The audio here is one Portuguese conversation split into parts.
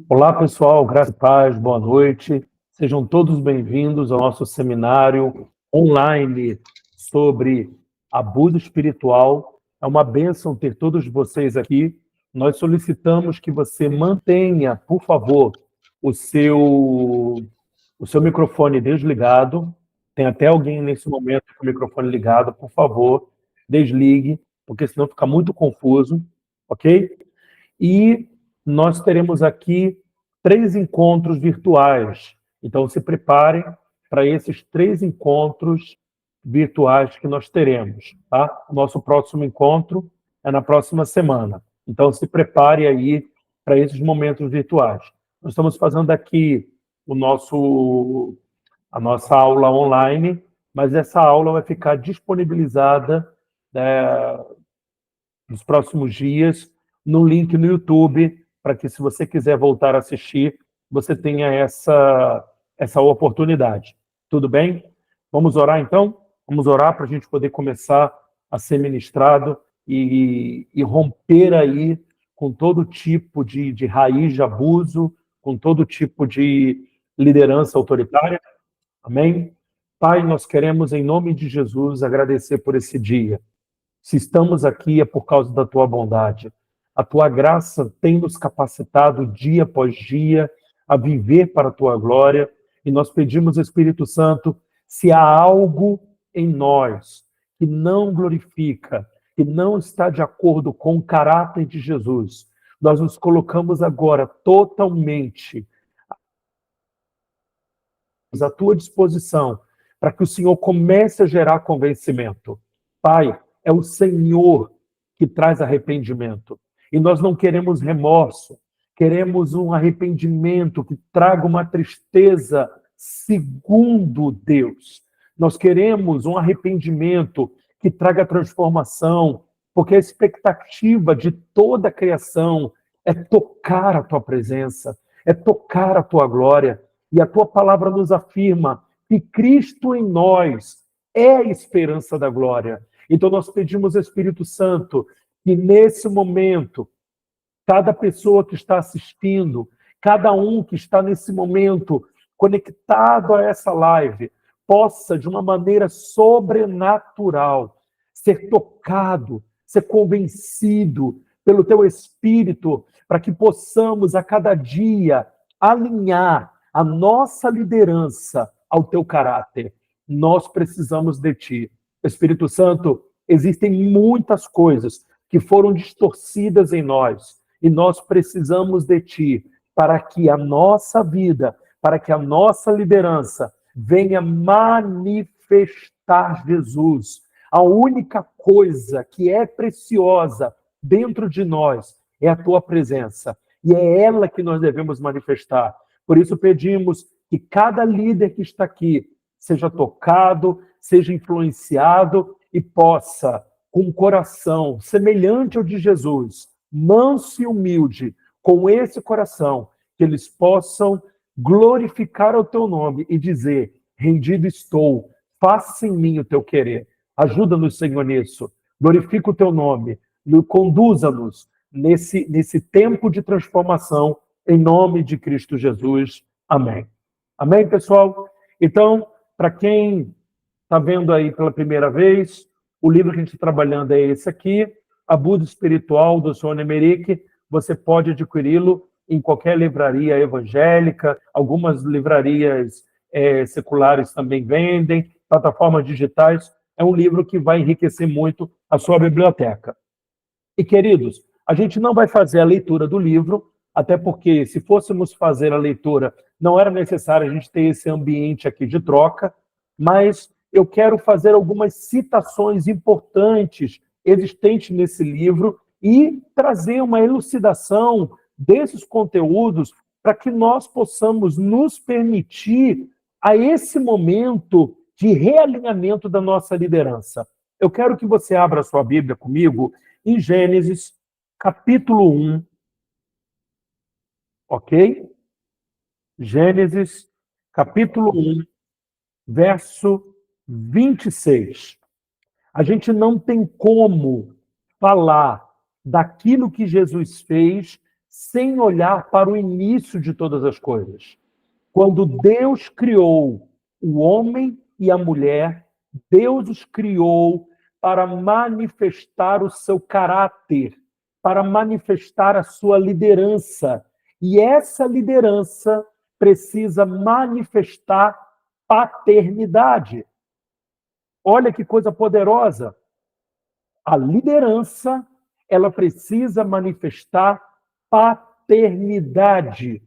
Olá, pessoal, graça e paz, boa noite. Sejam todos bem-vindos ao nosso seminário online sobre abuso espiritual. É uma bênção ter todos vocês aqui. Nós solicitamos que você mantenha, por favor, o seu, o seu microfone desligado. Tem até alguém nesse momento com o microfone ligado, por favor, desligue, porque senão fica muito confuso, ok? E nós teremos aqui 3 encontros virtuais. Então, se preparem para esses 3 encontros virtuais que nós teremos. Tá? O nosso próximo encontro é na próxima semana. Então, se prepare aí para esses momentos virtuais. Nós estamos fazendo aqui a nossa aula online, mas essa aula vai ficar disponibilizada nos próximos dias no link no YouTube, para que, se você quiser voltar a assistir, você tenha essa oportunidade. Tudo bem? Vamos orar, então? Vamos orar para a gente poder começar a ser ministrado e romper aí com todo tipo de raiz de abuso, com todo tipo de liderança autoritária. Amém? Pai, nós queremos, em nome de Jesus, agradecer por esse dia. Se estamos aqui é por causa da tua bondade. A tua graça tem nos capacitado dia após dia a viver para a tua glória. E nós pedimos, Espírito Santo, se há algo em nós que não glorifica, que não está de acordo com o caráter de Jesus, nós nos colocamos agora totalmente à tua disposição para que o Senhor comece a gerar convencimento. Pai, é o Senhor que traz arrependimento. E nós não queremos remorso, queremos um arrependimento que traga uma tristeza segundo Deus. Nós queremos um arrependimento que traga transformação, porque a expectativa de toda a criação é tocar a tua presença, é tocar a tua glória. E a tua palavra nos afirma que Cristo em nós é a esperança da glória. Então nós pedimos, Espírito Santo, que nesse momento, cada pessoa que está assistindo, cada um que está nesse momento conectado a essa live, possa, de uma maneira sobrenatural, ser tocado, ser convencido pelo teu Espírito, para que possamos a cada dia alinhar a nossa liderança ao teu caráter. Nós precisamos de ti. Espírito Santo, existem muitas coisas que foram distorcidas em nós e nós precisamos de ti para que a nossa vida, para que a nossa liderança venha manifestar Jesus. A única coisa que é preciosa dentro de nós é a tua presença. E é ela que nós devemos manifestar. Por isso pedimos que cada líder que está aqui seja tocado, seja influenciado e possa, com um coração semelhante ao de Jesus, manso e humilde, com esse coração, que eles possam glorificar o teu nome e dizer: rendido estou, faça em mim o teu querer. Ajuda-nos, Senhor, nisso. Glorifica o teu nome, conduza-nos nesse tempo de transformação, em nome de Cristo Jesus. Amém. Amém, pessoal? Então, para quem está vendo aí pela primeira vez, o livro que a gente está trabalhando é esse aqui, Abuso Espiritual, do Sr. Emerick. Você pode adquiri-lo em qualquer livraria evangélica, algumas livrarias seculares também vendem, plataformas digitais. É um livro que vai enriquecer muito a sua biblioteca. E, queridos, a gente não vai fazer a leitura do livro, até porque, se fôssemos fazer a leitura, não era necessário a gente ter esse ambiente aqui de troca, mas eu quero fazer algumas citações importantes existentes nesse livro e trazer uma elucidação desses conteúdos para que nós possamos nos permitir a esse momento de realinhamento da nossa liderança. Eu quero que você abra a sua Bíblia comigo em Gênesis, capítulo 1, ok? Gênesis, capítulo 1, verso 26. A gente não tem como falar daquilo que Jesus fez sem olhar para o início de todas as coisas. Quando Deus criou o homem e a mulher, Deus os criou para manifestar o seu caráter, para manifestar a sua liderança. E essa liderança precisa manifestar paternidade. Olha que coisa poderosa. A liderança, ela precisa manifestar paternidade.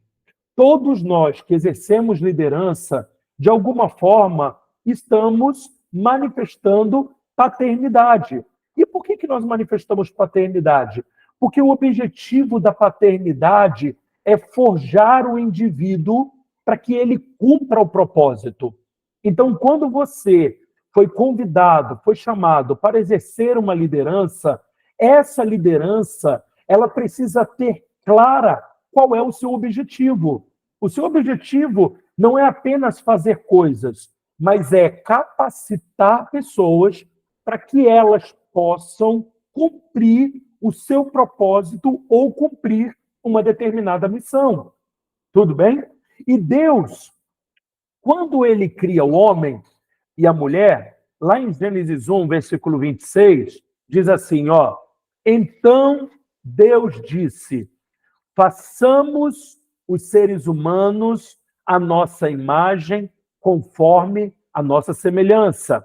Todos nós que exercemos liderança, de alguma forma, estamos manifestando paternidade. E por que nós manifestamos paternidade? Porque o objetivo da paternidade é forjar o indivíduo para que ele cumpra o propósito. Então, quando você foi convidado, foi chamado para exercer uma liderança, essa liderança, ela precisa ter clara qual é o seu objetivo. O seu objetivo não é apenas fazer coisas, mas é capacitar pessoas para que elas possam cumprir o seu propósito ou cumprir uma determinada missão. Tudo bem? E Deus, quando ele cria o homem e a mulher, lá em Gênesis 1, versículo 26, diz assim, ó, então Deus disse, façamos os seres humanos à nossa imagem, conforme a nossa semelhança.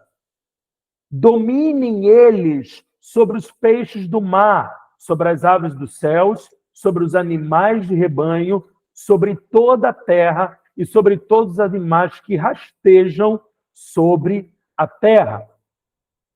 Dominem eles sobre os peixes do mar, sobre as aves dos céus, sobre os animais de rebanho, sobre toda a terra e sobre todos os animais que rastejam sobre a terra.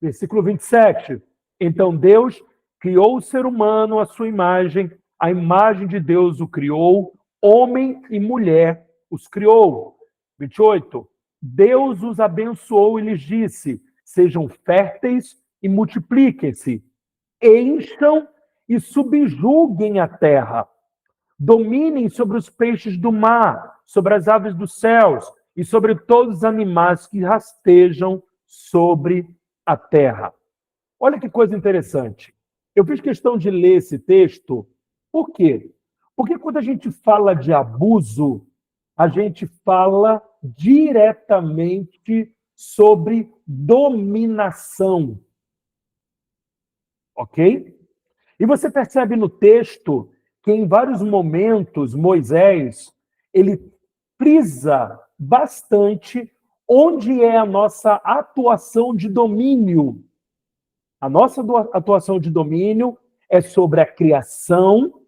Versículo 27. Então Deus criou o ser humano à sua imagem, a imagem de Deus o criou, homem e mulher os criou. 28. Deus os abençoou e lhes disse, sejam férteis e multipliquem-se, encham e subjuguem a terra, dominem sobre os peixes do mar, sobre as aves dos céus e sobre todos os animais que rastejam sobre a terra. Olha que coisa interessante. Eu fiz questão de ler esse texto. Por quê? Porque quando a gente fala de abuso, a gente fala diretamente sobre dominação. Ok? E você percebe no texto que em vários momentos Moisés, ele frisa bastante onde é a nossa atuação de domínio. A nossa atuação de domínio é sobre a criação,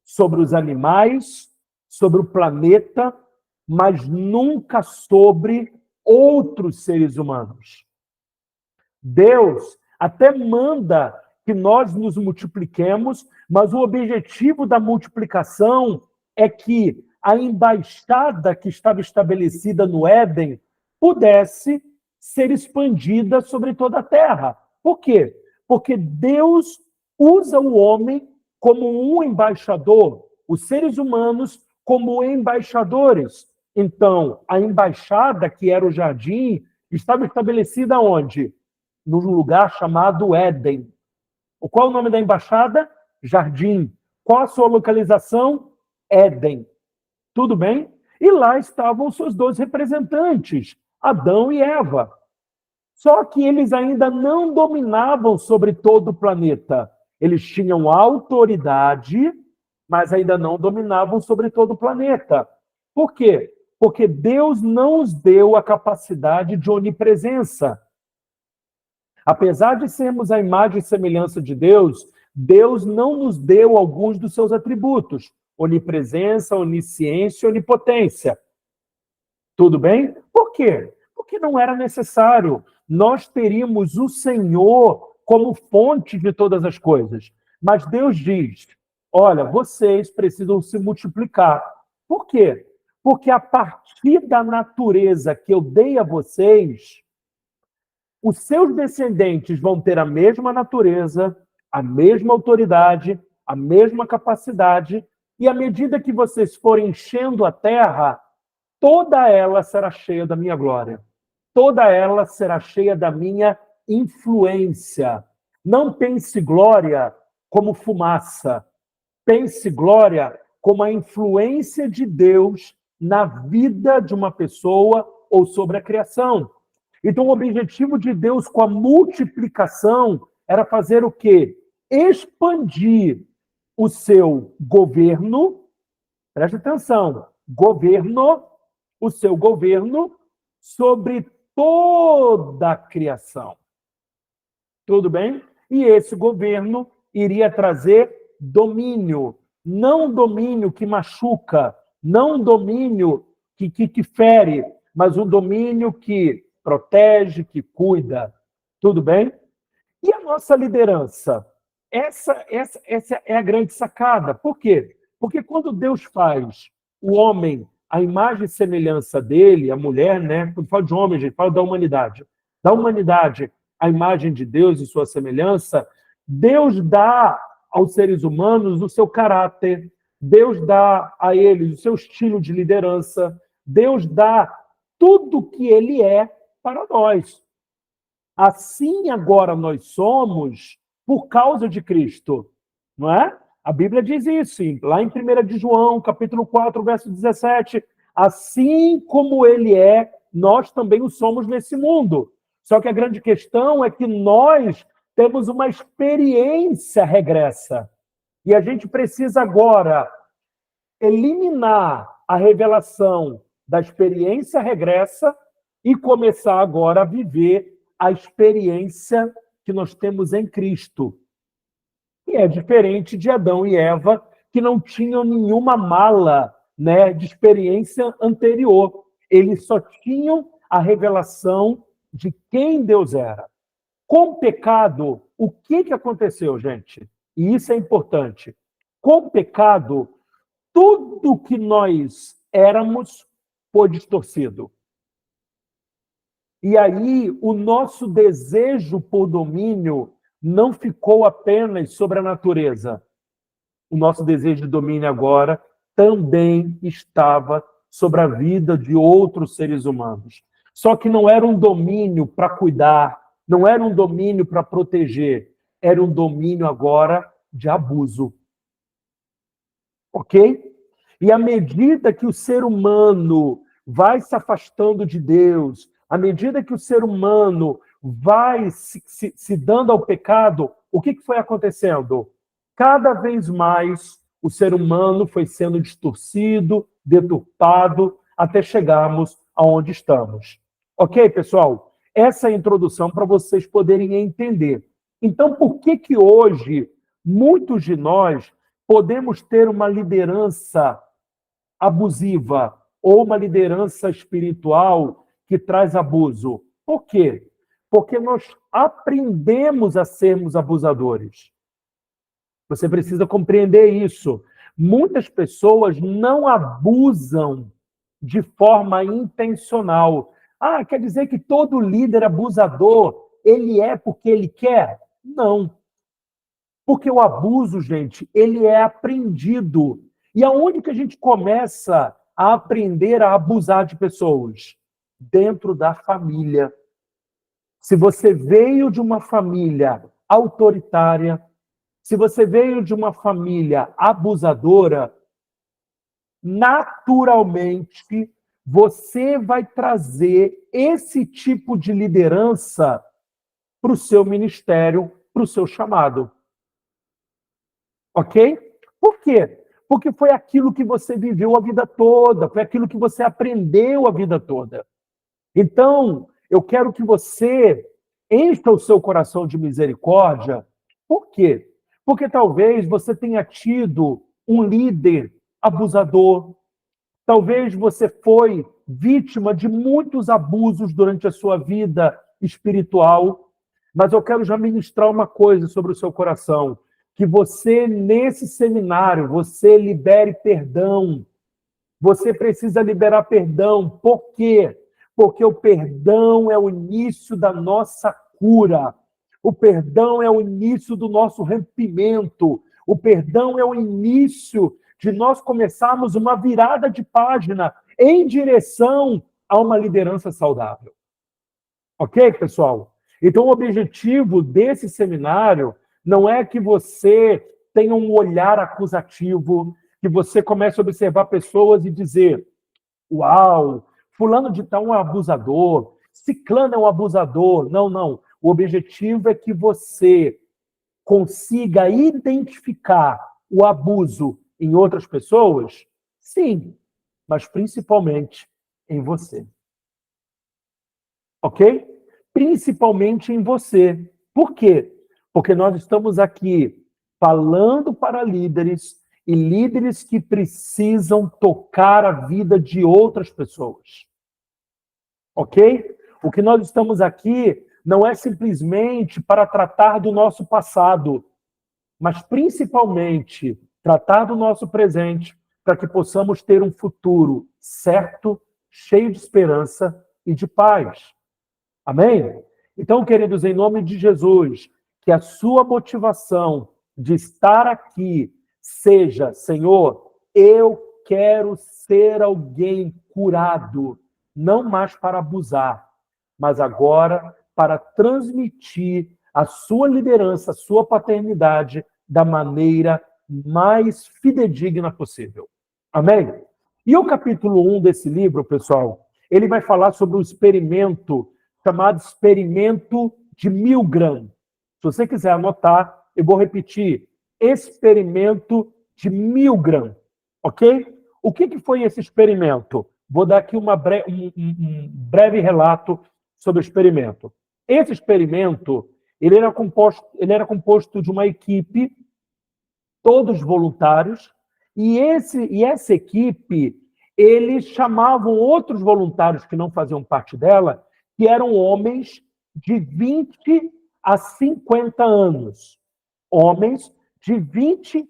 sobre os animais, sobre o planeta, mas nunca sobre outros seres humanos. Deus até manda que nós nos multipliquemos, mas o objetivo da multiplicação é que a embaixada que estava estabelecida no Éden pudesse ser expandida sobre toda a terra. Por quê? Porque Deus usa o homem como um embaixador, os seres humanos como embaixadores. Então, a embaixada, que era o jardim, estava estabelecida onde? Num lugar chamado Éden. Qual é o nome da embaixada? Jardim. Qual a sua localização? Éden. Tudo bem? E lá estavam os seus dois representantes, Adão e Eva. Só que eles ainda não dominavam sobre todo o planeta. Eles tinham autoridade, mas ainda não dominavam sobre todo o planeta. Por quê? Porque Deus não os deu a capacidade de onipresença. Apesar de sermos a imagem e semelhança de Deus, Deus não nos deu alguns dos seus atributos: onipresença, onisciência e onipotência. Tudo bem? Por quê? Porque não era necessário. Nós teríamos o Senhor como fonte de todas as coisas. Mas Deus diz, olha, vocês precisam se multiplicar. Por quê? Porque a partir da natureza que eu dei a vocês, os seus descendentes vão ter a mesma natureza, a mesma autoridade, a mesma capacidade, e à medida que vocês forem enchendo a terra, toda ela será cheia da minha glória. Toda ela será cheia da minha influência. Não pense glória como fumaça. Pense, Glória, como a influência de Deus na vida de uma pessoa ou sobre a criação. Então, o objetivo de Deus com a multiplicação era fazer o quê? Expandir o seu governo, preste atenção, o seu governo sobre toda a criação. Tudo bem? E esse governo iria trazer domínio, não domínio que machuca, não domínio que fere, mas um domínio que protege, que cuida. Tudo bem? E a nossa liderança? Essa é a grande sacada. Por quê? Porque quando Deus faz o homem a imagem e semelhança dele, a mulher, né? Quando fala de homem, gente, fala da humanidade. Da humanidade, a imagem de Deus e sua semelhança, Deus dá aos seres humanos o seu caráter, Deus dá a eles o seu estilo de liderança, Deus dá tudo que ele é para nós. Assim agora nós somos por causa de Cristo, não é? A Bíblia diz isso, lá em 1 de João, capítulo 4, verso 17. Assim como ele é, nós também o somos nesse mundo. Só que a grande questão é que nós temos uma experiência regressa. E a gente precisa agora eliminar a revelação da experiência regressa e começar agora a viver a experiência que nós temos em Cristo. E é diferente de Adão e Eva, que não tinham nenhuma mala, né, de experiência anterior. Eles só tinham a revelação de quem Deus era. Com o pecado, o que aconteceu, gente? E isso é importante. Com o pecado, tudo que nós éramos foi distorcido. E aí, o nosso desejo por domínio não ficou apenas sobre a natureza. O nosso desejo de domínio agora também estava sobre a vida de outros seres humanos. Só que não era um domínio para cuidar, não era um domínio para proteger, era um domínio agora de abuso. Ok? E à medida que o ser humano vai se afastando de Deus, à medida que o ser humano vai se dando ao pecado, o que foi acontecendo? Cada vez mais o ser humano foi sendo distorcido, deturpado, até chegarmos aonde estamos. Ok, pessoal? Essa é a introdução para vocês poderem entender. Então, por que hoje muitos de nós podemos ter uma liderança abusiva ou uma liderança espiritual que traz abuso? Por quê? Porque nós aprendemos a sermos abusadores. Você precisa compreender isso. Muitas pessoas não abusam de forma intencional. Ah, quer dizer que todo líder abusador, ele é porque ele quer? Não. Porque o abuso, gente, ele é aprendido. E aonde que a gente começa a aprender a abusar de pessoas? Dentro da família. Se você veio de uma família autoritária, se você veio de uma família abusadora, naturalmente você vai trazer esse tipo de liderança para o seu ministério, para o seu chamado. Ok? Por quê? Porque foi aquilo que você viveu a vida toda, foi aquilo que você aprendeu a vida toda. Então, eu quero que você encha o seu coração de misericórdia. Por quê? Porque talvez você tenha tido um líder abusador, talvez você foi vítima de muitos abusos durante a sua vida espiritual, mas eu quero já ministrar uma coisa sobre o seu coração, que você, nesse seminário, você libere perdão. Você precisa liberar perdão. Por quê? Porque o perdão é o início da nossa cura. O perdão é o início do nosso rompimento. O perdão é o início de nós começarmos uma virada de página em direção a uma liderança saudável. Ok, pessoal? Então, o objetivo desse seminário não é que você tenha um olhar acusativo, que você comece a observar pessoas e dizer: uau, fulano de tal é um abusador, ciclano é um abusador. Não, não. O objetivo é que você consiga identificar o abuso em outras pessoas, sim, mas principalmente em você. Ok? Principalmente em você. Por quê? Porque nós estamos aqui falando para líderes e líderes que precisam tocar a vida de outras pessoas. Ok? O que nós estamos aqui não é simplesmente para tratar do nosso passado, mas principalmente tratar do nosso presente, para que possamos ter um futuro certo, cheio de esperança e de paz. Amém? Então, queridos, em nome de Jesus, que a sua motivação de estar aqui seja: Senhor, eu quero ser alguém curado, não mais para abusar, mas agora para transmitir a sua liderança, a sua paternidade da maneira mais fidedigna possível. Amém? E o capítulo 1 desse livro, pessoal, ele vai falar sobre um experimento chamado experimento de Milgram. Se você quiser anotar, eu vou repetir: experimento de Milgram, ok? O que foi esse experimento? Vou dar aqui um breve relato sobre o experimento. Esse experimento, ele era composto de uma equipe, todos voluntários, e essa equipe, eles chamavam outros voluntários que não faziam parte dela, que eram homens de 20 a 50 anos. Homens de 20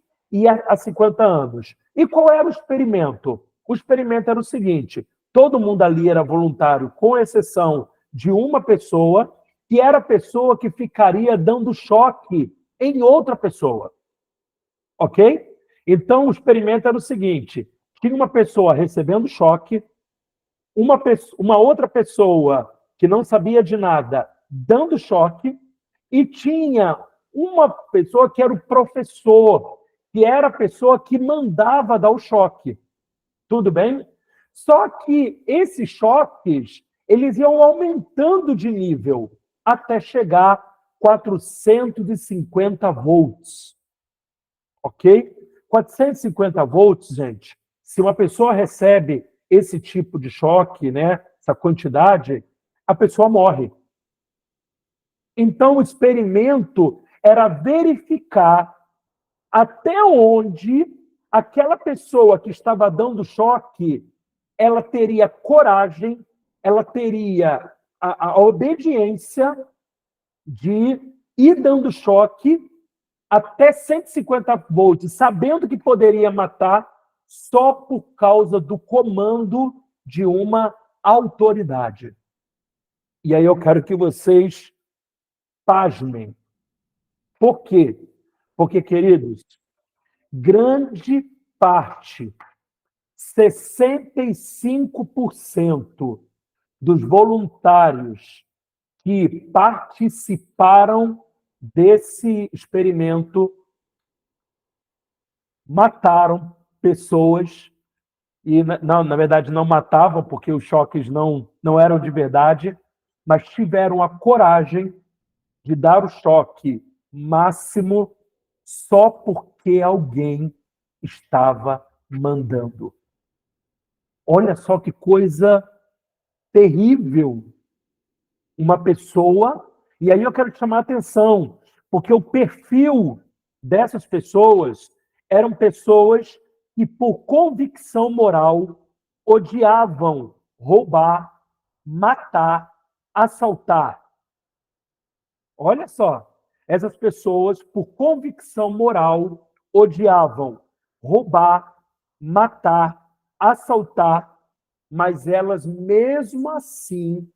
a 50 anos. E qual era o experimento? O experimento era o seguinte: todo mundo ali era voluntário, com exceção de uma pessoa, que era a pessoa que ficaria dando choque em outra pessoa. Ok? Então, o experimento era o seguinte: tinha uma pessoa recebendo choque, uma outra pessoa que não sabia de nada dando choque, e tinha uma pessoa que era o professor, que era a pessoa que mandava dar o choque. Tudo bem? Só que esses choques, eles iam aumentando de nível até chegar a 450 volts. Ok? 450 volts, gente, se uma pessoa recebe esse tipo de choque, né, essa quantidade, a pessoa morre. Então, o experimento era verificar até onde aquela pessoa que estava dando choque, ela teria coragem, ela teria a obediência de ir dando choque até 150 volts, sabendo que poderia matar só por causa do comando de uma autoridade. E aí eu quero que vocês pasmem. Por quê? Porque, queridos, grande parte, 65% dos voluntários que participaram desse experimento mataram pessoas, e não, na verdade não matavam, porque os choques não eram de verdade, mas tiveram a coragem de dar o choque máximo só porque alguém estava mandando. Olha só que coisa terrível. Uma pessoa, e aí eu quero te chamar a atenção, porque o perfil dessas pessoas eram pessoas que, por convicção moral, odiavam roubar, matar, assaltar. Olha só, essas pessoas, por convicção moral, odiavam roubar, matar, assaltar, mas elas, mesmo assim,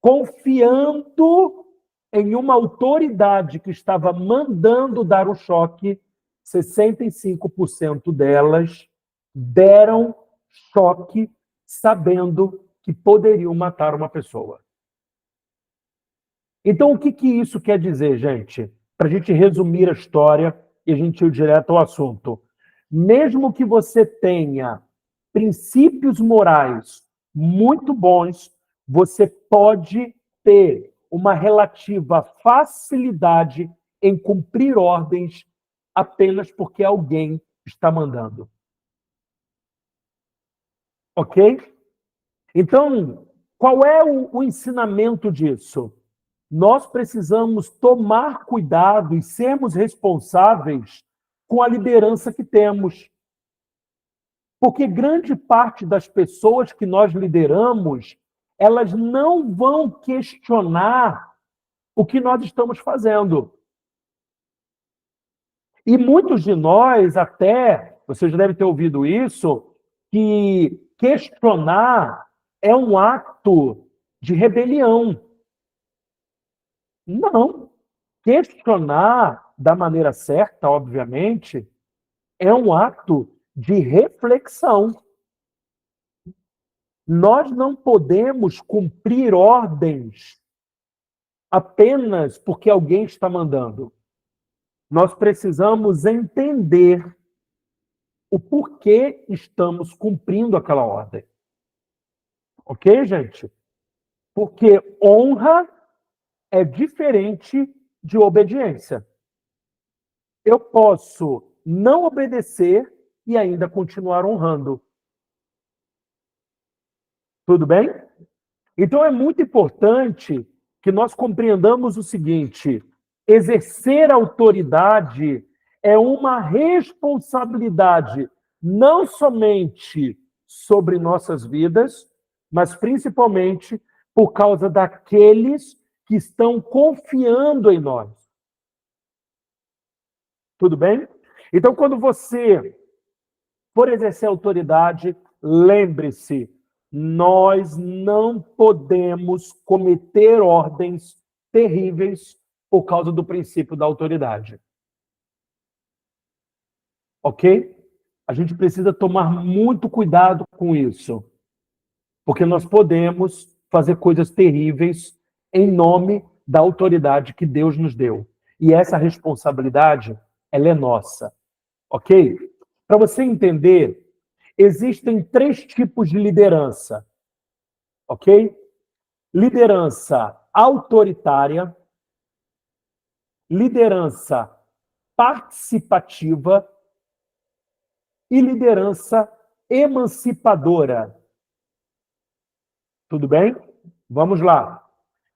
confiando em uma autoridade que estava mandando dar o choque, 65% delas deram choque sabendo que poderiam matar uma pessoa. Então, o que isso quer dizer, gente? Para a gente resumir a história e a gente ir direto ao assunto. Mesmo que você tenha princípios morais muito bons, você pode ter uma relativa facilidade em cumprir ordens apenas porque alguém está mandando. Ok? Então, qual é o ensinamento disso? Nós precisamos tomar cuidado e sermos responsáveis com a liderança que temos. Porque grande parte das pessoas que nós lideramos, elas não vão questionar o que nós estamos fazendo. E muitos de nós, até, você já deve ter ouvido isso, que questionar é um ato de rebelião. Não. Questionar da maneira certa, obviamente, é um ato de reflexão. Nós não podemos cumprir ordens apenas porque alguém está mandando. Nós precisamos entender o porquê estamos cumprindo aquela ordem. Ok, gente? Porque honra é diferente de obediência. Eu posso não obedecer e ainda continuar honrando. Tudo bem? Então é muito importante que nós compreendamos o seguinte: exercer autoridade é uma responsabilidade não somente sobre nossas vidas, mas principalmente por causa daqueles que estão confiando em nós. Tudo bem? Então, quando você for exercer autoridade, lembre-se, nós não podemos cometer ordens terríveis por causa do princípio da autoridade. Ok? A gente precisa tomar muito cuidado com isso, porque nós podemos fazer coisas terríveis em nome da autoridade que Deus nos deu. E essa responsabilidade, ela é nossa. Ok? Para você entender, existem 3 tipos de liderança. Ok? Liderança autoritária, liderança participativa e liderança emancipadora. Tudo bem? Vamos lá.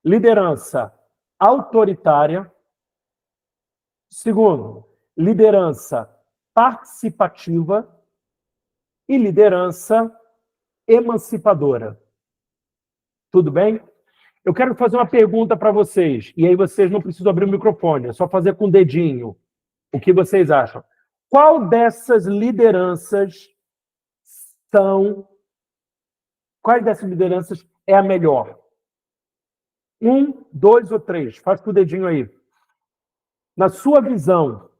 Liderança autoritária. Segundo, liderança participativa e liderança emancipadora. Tudo bem? Eu quero fazer uma pergunta para vocês, e aí vocês não precisam abrir o microfone, é só fazer com o dedinho. O que vocês acham? Qual dessas lideranças Quais dessas lideranças é a melhor? 1, 2 ou 3? Faz com o dedinho aí. Na sua visão,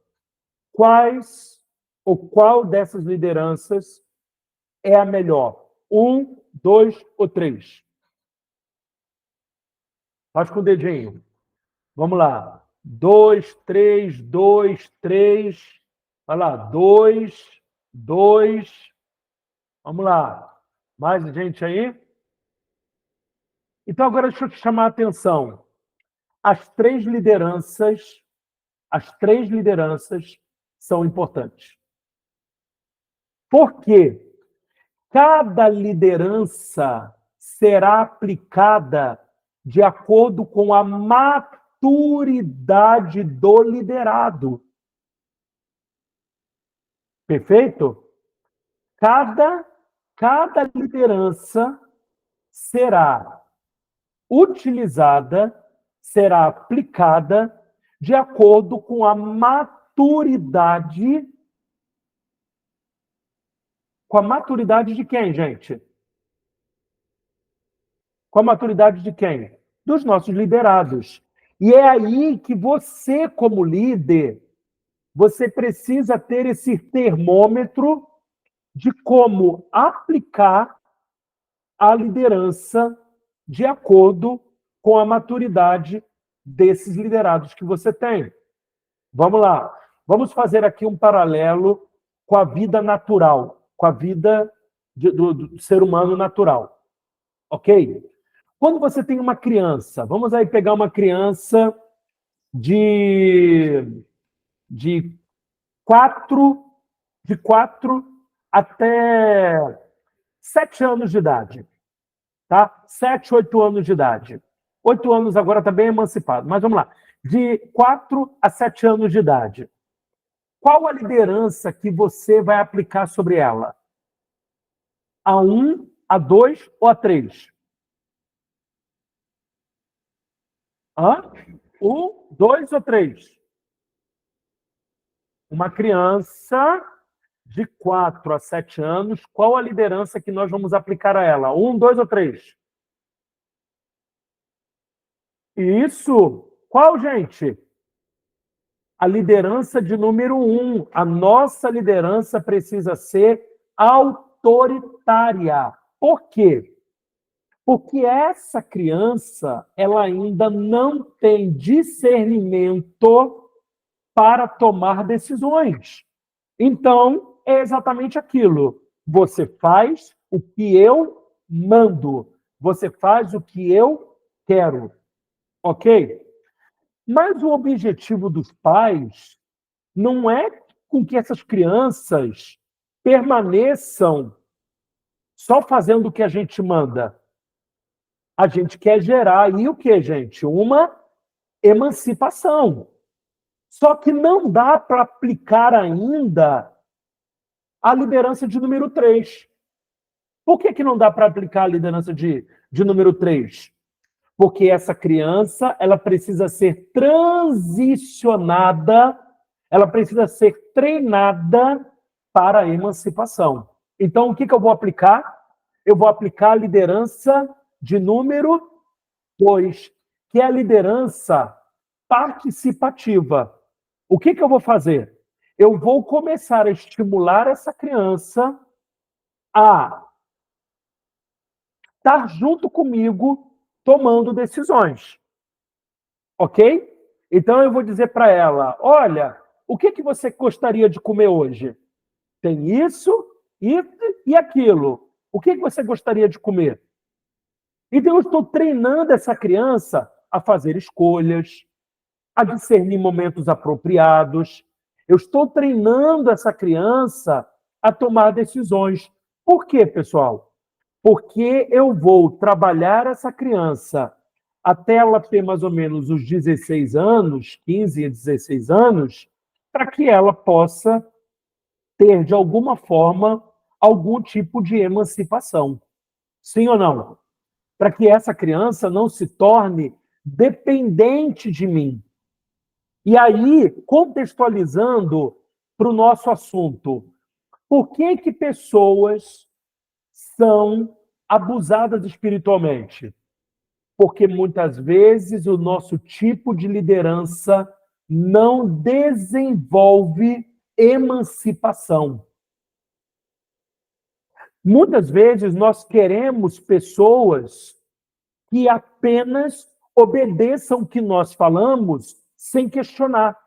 qual dessas lideranças é a melhor? 1, 2 ou 3? Faz com o dedinho. Vamos lá. 2, 3, 2, 3. Vai lá. 2, 2. Vamos lá. Mais gente aí? Então, agora deixa eu te chamar a atenção. As três lideranças são importantes. Por quê? Cada liderança será aplicada de acordo com a maturidade do liderado. Perfeito? Cada liderança será utilizada, será aplicada de acordo com a maturidade. Com a maturidade de quem, gente? Com a maturidade de quem? Dos nossos liderados. E é aí que você, como líder, você precisa ter esse termômetro de como aplicar a liderança de acordo com a maturidade desses liderados que você tem. Vamos lá. Vamos fazer aqui um paralelo com a vida natural, com a vida do ser humano natural, ok? Quando você tem uma criança, vamos aí pegar uma criança de 4 até 7 anos de idade, tá? 7, 8 anos de idade. 8 anos agora está bem emancipado, mas vamos lá. De 4 a 7 anos de idade. Qual a liderança que você vai aplicar sobre ela? A 1, a 2 ou a 3? Hã? 1, 2 ou 3? Uma criança de 4 a 7 anos, qual a liderança que nós vamos aplicar a ela? 1, 2 ou 3? Isso. Qual, gente? A liderança de número 1. A nossa liderança precisa ser autoritária. Por quê? Porque essa criança, ela ainda não tem discernimento para tomar decisões. Então, é exatamente aquilo. Você faz o que eu mando. Você faz o que eu quero. Ok? Mas o objetivo dos pais não é com que essas crianças permaneçam só fazendo o que a gente manda. A gente quer gerar aí o que, gente? Uma emancipação. Só que não dá para aplicar ainda a liderança de número 3. Por que não dá para aplicar a liderança de número 3? Porque essa criança, ela precisa ser transicionada, ela precisa ser treinada para a emancipação. Então, o que eu vou aplicar? Eu vou aplicar a liderança de número 2, que é a liderança participativa. O que eu vou fazer? Eu vou começar a estimular essa criança a estar junto comigo tomando decisões. Ok? Então eu vou dizer para ela, olha, o que você gostaria de comer hoje? Tem isso e aquilo. O que você gostaria de comer? Então eu estou treinando essa criança a fazer escolhas, a discernir momentos apropriados. Eu estou treinando essa criança a tomar decisões. Por quê, pessoal? Porque eu vou trabalhar essa criança até ela ter mais ou menos os 16 anos, 15 a 16 anos, para que ela possa ter, de alguma forma, algum tipo de emancipação. Sim ou não? Para que essa criança não se torne dependente de mim. E aí, contextualizando para o nosso assunto, por que pessoas são abusadas espiritualmente? Porque muitas vezes o nosso tipo de liderança não desenvolve emancipação. Muitas vezes nós queremos pessoas que apenas obedeçam o que nós falamos sem questionar.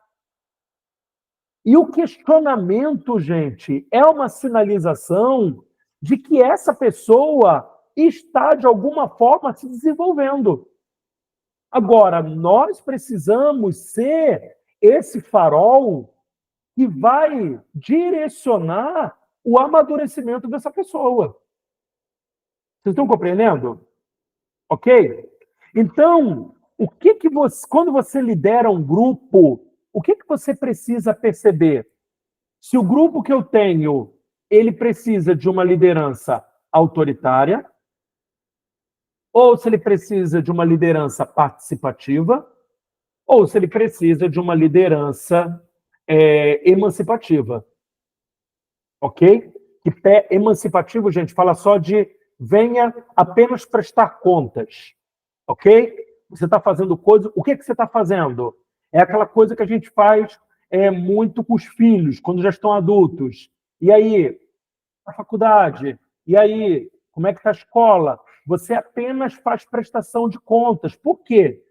E o questionamento, gente, é uma sinalização de que essa pessoa está, de alguma forma, se desenvolvendo. Agora, nós precisamos ser esse farol que vai direcionar o amadurecimento dessa pessoa. Vocês estão compreendendo? Ok? Então, quando você lidera um grupo, o que você precisa perceber? Se o grupo que eu tenho, ele precisa de uma liderança autoritária, ou se ele precisa de uma liderança participativa, ou se ele precisa de uma liderança emancipativa. Ok? Que pé emancipativo, gente, fala só de venha apenas prestar contas. Ok? Você está fazendo coisa. O que você está fazendo? É aquela coisa que a gente faz muito com os filhos, quando já estão adultos. E aí, a faculdade? E aí, como é que está a escola? Você apenas faz prestação de contas. Por quê?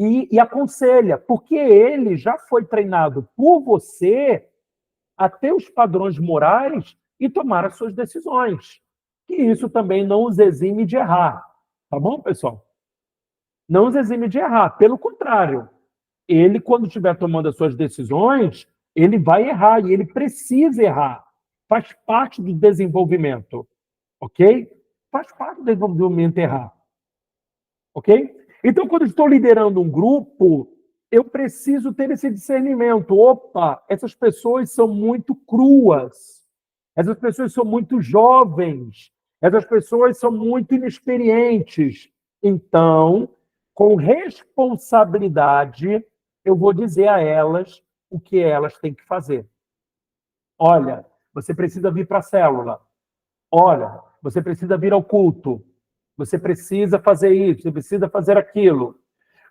e aconselha, porque ele já foi treinado por você a ter os padrões morais e tomar as suas decisões. Que isso também não os exime de errar. Tá bom, pessoal? Não os exime de errar. Pelo contrário, ele, quando estiver tomando as suas decisões, ele vai errar e ele precisa errar. Faz parte do desenvolvimento. Ok? Faz parte do desenvolvimento errar. Ok? Então, quando eu estou liderando um grupo, eu preciso ter esse discernimento. Opa, essas pessoas são muito cruas. Essas pessoas são muito jovens. Essas pessoas são muito inexperientes. Então, com responsabilidade, eu vou dizer a elas o que elas têm que fazer. Olha, você precisa vir para a célula. Olha, você precisa vir ao culto. Você precisa fazer isso, você precisa fazer aquilo.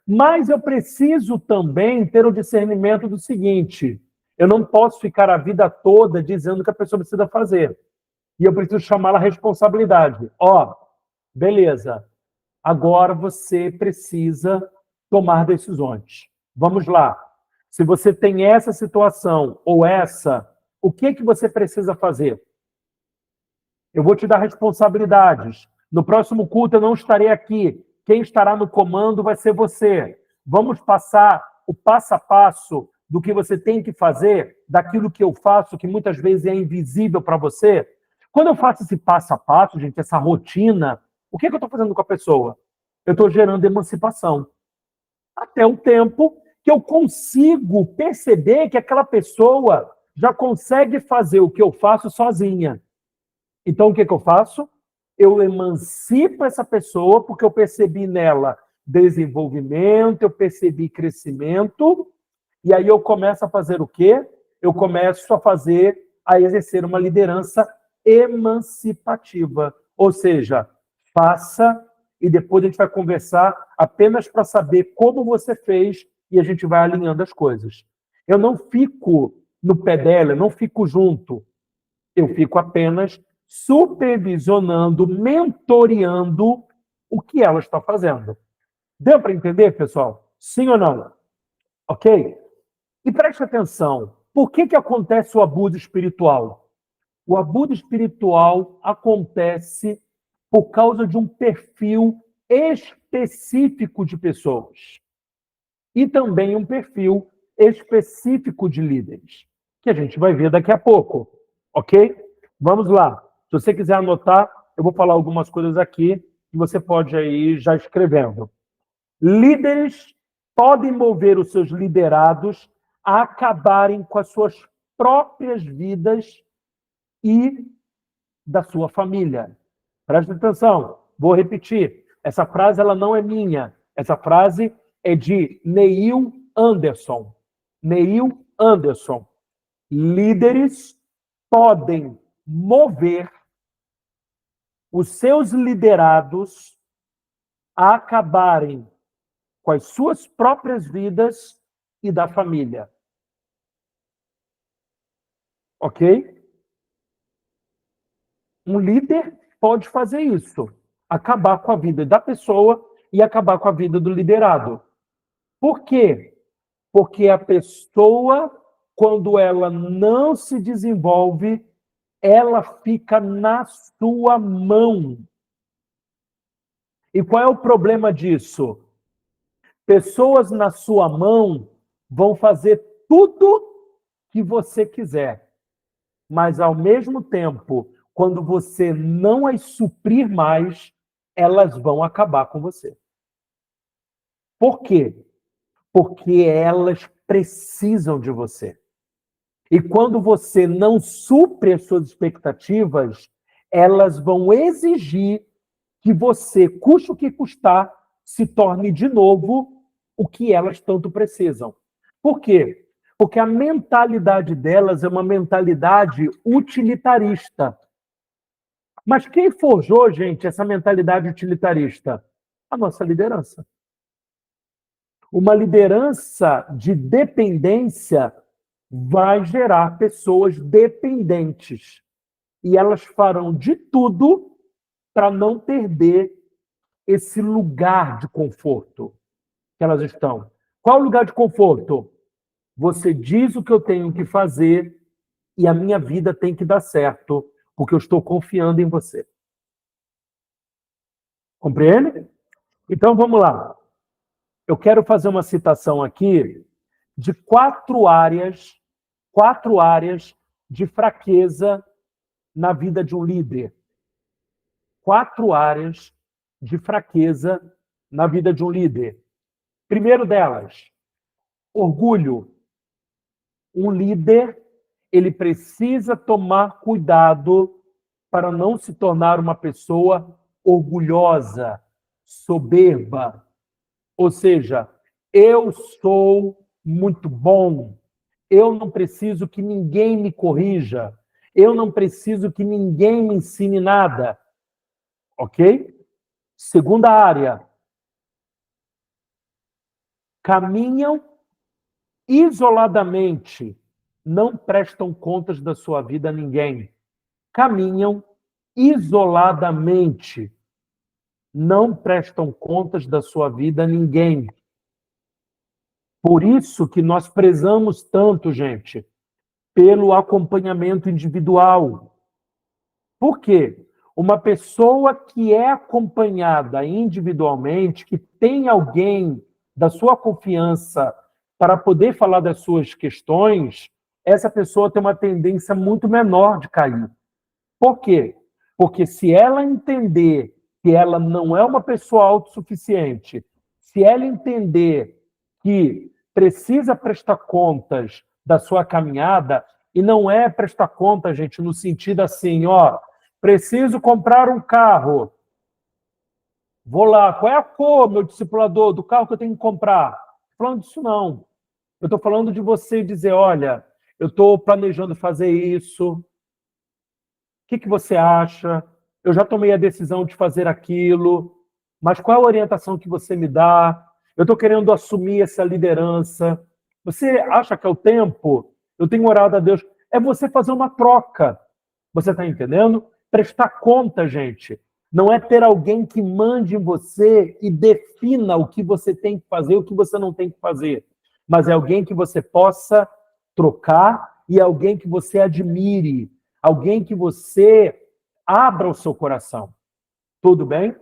Mas eu preciso também ter o discernimento do seguinte: eu não posso ficar a vida toda dizendo o que a pessoa precisa fazer. E eu preciso chamá-la à responsabilidade. Ó, beleza, agora você precisa tomar decisões. Vamos lá. Se você tem essa situação ou essa, o que você precisa fazer? Eu vou te dar responsabilidades. No próximo culto eu não estarei aqui. Quem estará no comando vai ser você. Vamos passar o passo a passo do que você tem que fazer, daquilo que eu faço, que muitas vezes é invisível para você. Quando eu faço esse passo a passo, gente, essa rotina, o que eu estou fazendo com a pessoa? Eu estou gerando emancipação. Até o tempo que eu consigo perceber que aquela pessoa já consegue fazer o que eu faço sozinha. Então, o que eu faço? Eu emancipo essa pessoa porque eu percebi nela desenvolvimento, eu percebi crescimento, e aí eu começo a fazer o quê? Eu começo a exercer uma liderança emancipativa. Ou seja, faça e depois a gente vai conversar apenas para saber como você fez e a gente vai alinhando as coisas. Eu não fico no pé dela, eu não fico junto. Eu fico apenas supervisionando, mentoreando o que ela está fazendo. Deu para entender, pessoal? Sim ou não? Ok? E preste atenção, por que acontece o abuso espiritual? O abuso espiritual acontece por causa de um perfil específico de pessoas. E também um perfil específico de líderes, que a gente vai ver daqui a pouco. Ok? Vamos lá. Se você quiser anotar, eu vou falar algumas coisas aqui que você pode ir já escrevendo. Líderes podem mover os seus liderados a acabarem com as suas próprias vidas e da sua família. Presta atenção, vou repetir. Essa frase ela não é minha. Essa frase é de Neil Anderson. Neil Anderson. Líderes podem mover os seus liderados a acabarem com as suas próprias vidas e da família. Ok? Um líder pode fazer isso, acabar com a vida da pessoa e acabar com a vida do liderado. Por quê? Porque a pessoa, quando ela não se desenvolve, ela fica na sua mão. E qual é o problema disso? Pessoas na sua mão vão fazer tudo que você quiser. Mas, ao mesmo tempo, quando você não as suprir mais, elas vão acabar com você. Por quê? Porque elas precisam de você. E quando você não supre as suas expectativas, elas vão exigir que você, custe o que custar, se torne de novo o que elas tanto precisam. Por quê? Porque a mentalidade delas é uma mentalidade utilitarista. Mas quem forjou, gente, essa mentalidade utilitarista? A nossa liderança. Uma liderança de dependência vai gerar pessoas dependentes. E elas farão de tudo para não perder esse lugar de conforto. que elas estão. Qual o lugar de conforto? Você diz o que eu tenho que fazer e a minha vida tem que dar certo, porque eu estou confiando em você. Compreende? Então, vamos lá. Eu quero fazer uma citação aqui de quatro áreas de fraqueza na vida de um líder. 4 áreas de fraqueza na vida de um líder. Primeiro delas, orgulho. Um líder, ele precisa tomar cuidado para não se tornar uma pessoa orgulhosa, soberba. Ou seja, eu sou muito bom, eu não preciso que ninguém me corrija, eu não preciso que ninguém me ensine nada. Ok? Segunda área, caminham isoladamente, não prestam contas da sua vida a ninguém. Caminham isoladamente, não prestam contas da sua vida a ninguém. Por isso que nós prezamos tanto, gente, pelo acompanhamento individual. Por quê? Uma pessoa que é acompanhada individualmente, que tem alguém da sua confiança para poder falar das suas questões, essa pessoa tem uma tendência muito menor de cair. Por quê? Porque se ela entender que ela não é uma pessoa autossuficiente, se ela entender que precisa prestar contas da sua caminhada, e não é prestar conta, gente, no sentido assim, ó, preciso comprar um carro. Vou lá, qual é a cor, meu discipulador, do carro que eu tenho que comprar? Não estou falando disso, não. Eu estou falando de você dizer, olha, eu estou planejando fazer isso. O que você acha? Eu já tomei a decisão de fazer aquilo, mas qual a orientação que você me dá? Eu estou querendo assumir essa liderança. Você acha que é o tempo? Eu tenho orado a Deus. É você fazer uma troca. Você está entendendo? Prestar conta, gente. Não é ter alguém que mande em você e defina o que você tem que fazer, o que você não tem que fazer. Mas é alguém que você possa trocar e alguém que você admire. Alguém que você abra o seu coração. Tudo bem?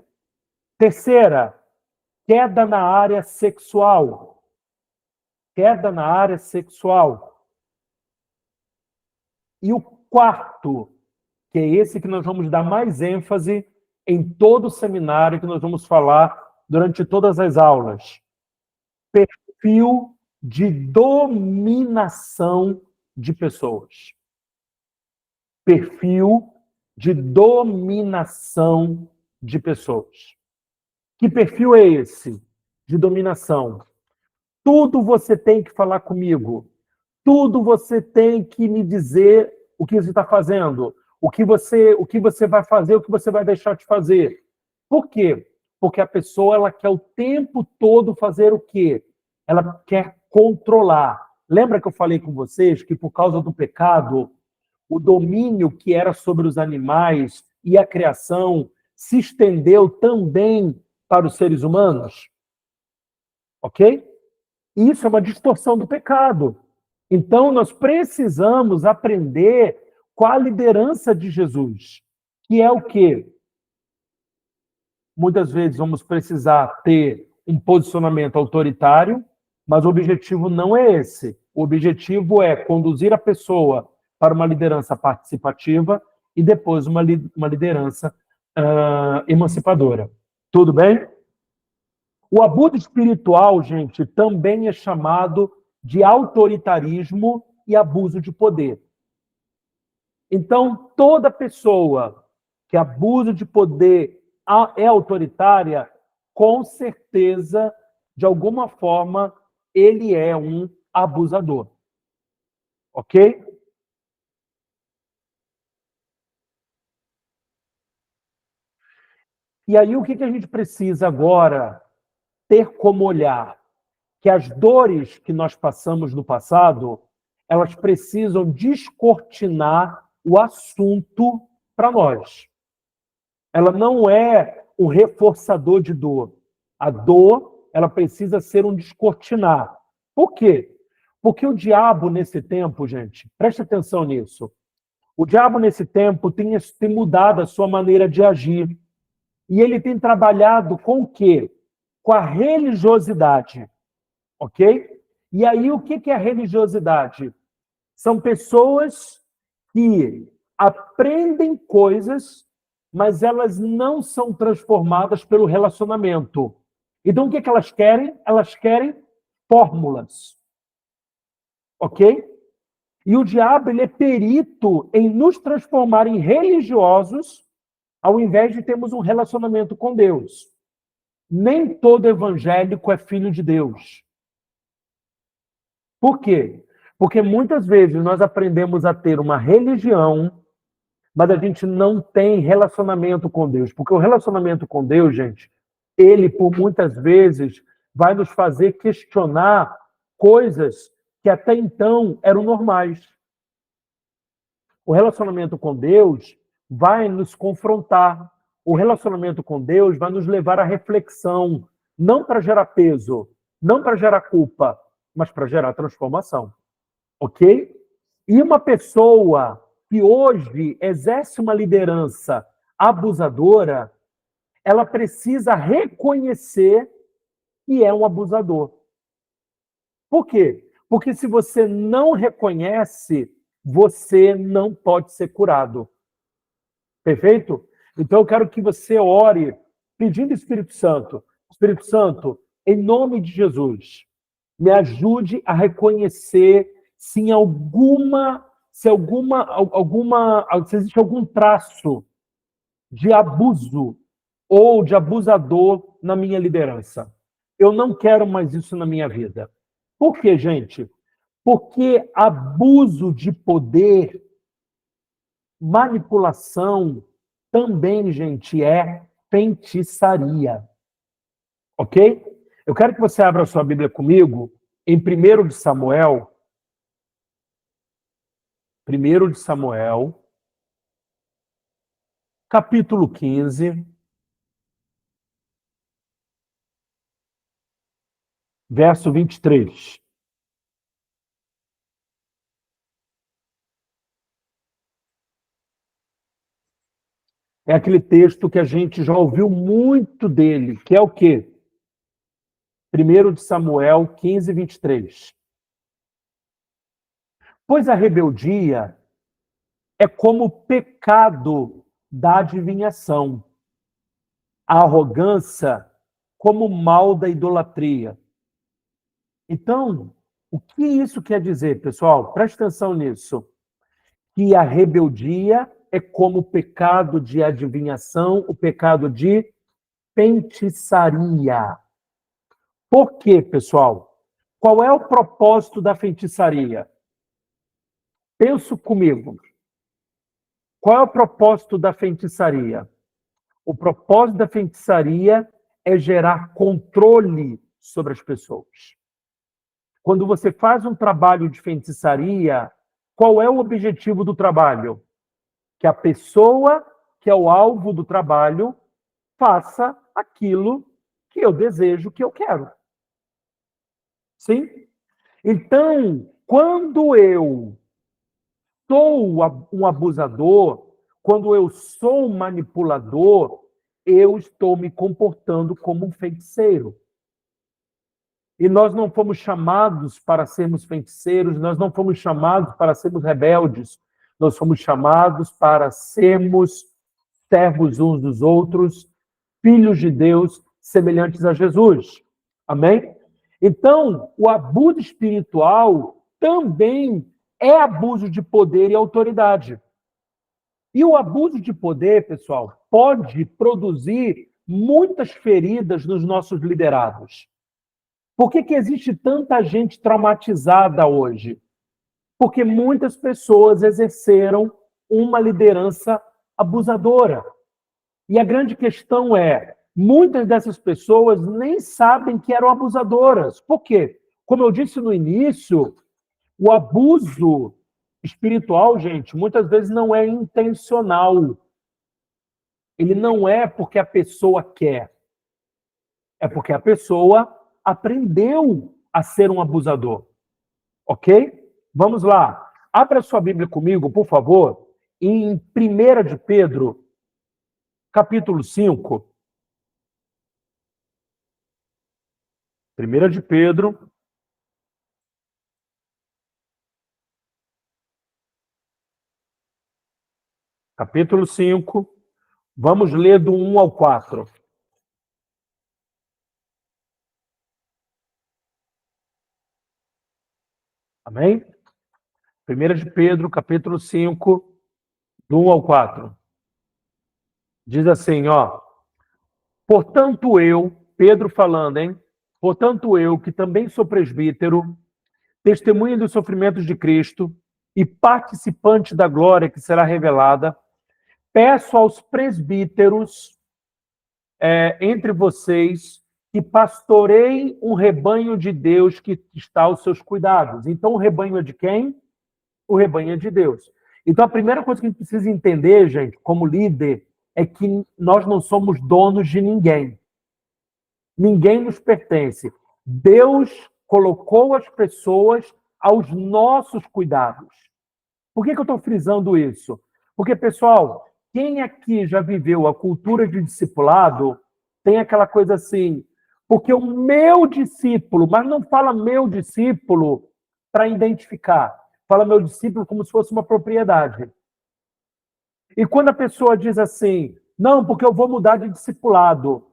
Terceira, queda na área sexual. Queda na área sexual. E o quarto, que é esse que nós vamos dar mais ênfase em todo o seminário que nós vamos falar durante todas as aulas. Perfil de dominação de pessoas. Perfil de dominação de pessoas. Que perfil é esse de dominação? Tudo você tem que falar comigo. Tudo você tem que me dizer o que você está fazendo, o que você vai fazer, o que você vai deixar de fazer. Por quê? Porque a pessoa ela quer o tempo todo fazer o quê? Ela quer controlar. Lembra que eu falei com vocês que por causa do pecado, o domínio que era sobre os animais e a criação se estendeu também para os seres humanos? Ok? Isso é uma distorção do pecado. Então, nós precisamos aprender com a liderança de Jesus, que é o quê? Muitas vezes vamos precisar ter um posicionamento autoritário, mas o objetivo não é esse. O objetivo é conduzir a pessoa para uma liderança participativa e depois uma liderança emancipadora. Tudo bem? O abuso espiritual, gente, também é chamado de autoritarismo e abuso de poder. Então, toda pessoa que abusa de poder é autoritária, com certeza, de alguma forma, ele é um abusador. Ok? E aí, o que a gente precisa agora ter como olhar? Que as dores que nós passamos no passado, elas precisam descortinar o assunto para nós. Ela não é um reforçador de dor. A dor, ela precisa ser um descortinar. Por quê? Porque o diabo, nesse tempo, gente, preste atenção nisso. O diabo, nesse tempo, tem mudado a sua maneira de agir. E ele tem trabalhado com o quê? Com a religiosidade. Ok? E aí, o que é a religiosidade? São pessoas que aprendem coisas, mas elas não são transformadas pelo relacionamento. Então, o que elas querem? Elas querem fórmulas. Ok? E o diabo, ele é perito em nos transformar em religiosos, ao invés de termos um relacionamento com Deus. Nem todo evangélico é filho de Deus. Por quê? Porque muitas vezes nós aprendemos a ter uma religião, mas a gente não tem relacionamento com Deus. Porque o relacionamento com Deus, gente, ele, por muitas vezes, vai nos fazer questionar coisas que até então eram normais. O relacionamento com Deus vai nos confrontar. O relacionamento com Deus vai nos levar à reflexão, não para gerar peso, não para gerar culpa, mas para gerar transformação. Ok? E uma pessoa que hoje exerce uma liderança abusadora, ela precisa reconhecer que é um abusador. Por quê? Porque se você não reconhece, você não pode ser curado. Perfeito? Então eu quero que você ore pedindo Espírito Santo, em nome de Jesus, me ajude a reconhecer se existe algum traço de abuso ou de abusador na minha liderança. Eu não quero mais isso na minha vida. Por quê, gente? Porque abuso de poder, manipulação, também, gente, é feitiçaria. Ok? Eu quero que você abra a sua Bíblia comigo em 1 de Samuel. 1 de Samuel, capítulo 15, verso 23. É aquele texto que a gente já ouviu muito dele, que é o quê? 1 de Samuel 15, 23. Pois a rebeldia é como o pecado da adivinhação, a arrogância como o mal da idolatria. Então, o que isso quer dizer, pessoal? Preste atenção nisso. Que a rebeldia é como o pecado de adivinhação, o pecado de feitiçaria. Por quê, pessoal? Qual é o propósito da feitiçaria? Pensa comigo. Qual é o propósito da feitiçaria? O propósito da feitiçaria é gerar controle sobre as pessoas. Quando você faz um trabalho de feitiçaria, qual é o objetivo do trabalho? Que a pessoa que é o alvo do trabalho faça aquilo que eu desejo, que eu quero. Sim? Então, quando eu sou um abusador, quando eu sou um manipulador, eu estou me comportando como um feiticeiro. E nós não fomos chamados para sermos feiticeiros, nós não fomos chamados para sermos rebeldes, nós fomos chamados para sermos servos uns dos outros, filhos de Deus, semelhantes a Jesus. Amém? Então, o abuso espiritual também é abuso de poder e autoridade. E o abuso de poder, pessoal, pode produzir muitas feridas nos nossos liderados. Por que existe tanta gente traumatizada hoje? Porque muitas pessoas exerceram uma liderança abusadora. E a grande questão é, muitas dessas pessoas nem sabem que eram abusadoras. Por quê? Como eu disse no início, o abuso espiritual, gente, muitas vezes não é intencional. Ele não é porque a pessoa quer. É porque a pessoa aprendeu a ser um abusador. Ok? Vamos lá. Abra sua Bíblia comigo, por favor, em 1 de Pedro, capítulo 5. 1 de Pedro, capítulo 5. Vamos ler do 1 ao 4. Amém? 1 de Pedro, capítulo 5, do 1 ao 4. Diz assim, ó. Portanto eu, Pedro falando, hein? Portanto eu, que também sou presbítero, testemunha dos sofrimentos de Cristo e participante da glória que será revelada, peço aos presbíteros entre vocês que pastoreiem um rebanho de Deus que está aos seus cuidados. Então, o rebanho é de quem? O rebanho é de Deus. Então, a primeira coisa que a gente precisa entender, gente, como líder, é que nós não somos donos de ninguém. Ninguém nos pertence. Deus colocou as pessoas aos nossos cuidados. Por que eu estou frisando isso? Porque, pessoal, quem aqui já viveu a cultura de discipulado tem aquela coisa assim, porque o meu discípulo, mas não fala meu discípulo para identificar, fala meu discípulo como se fosse uma propriedade. E quando a pessoa diz assim, não, porque eu vou mudar de discipulado,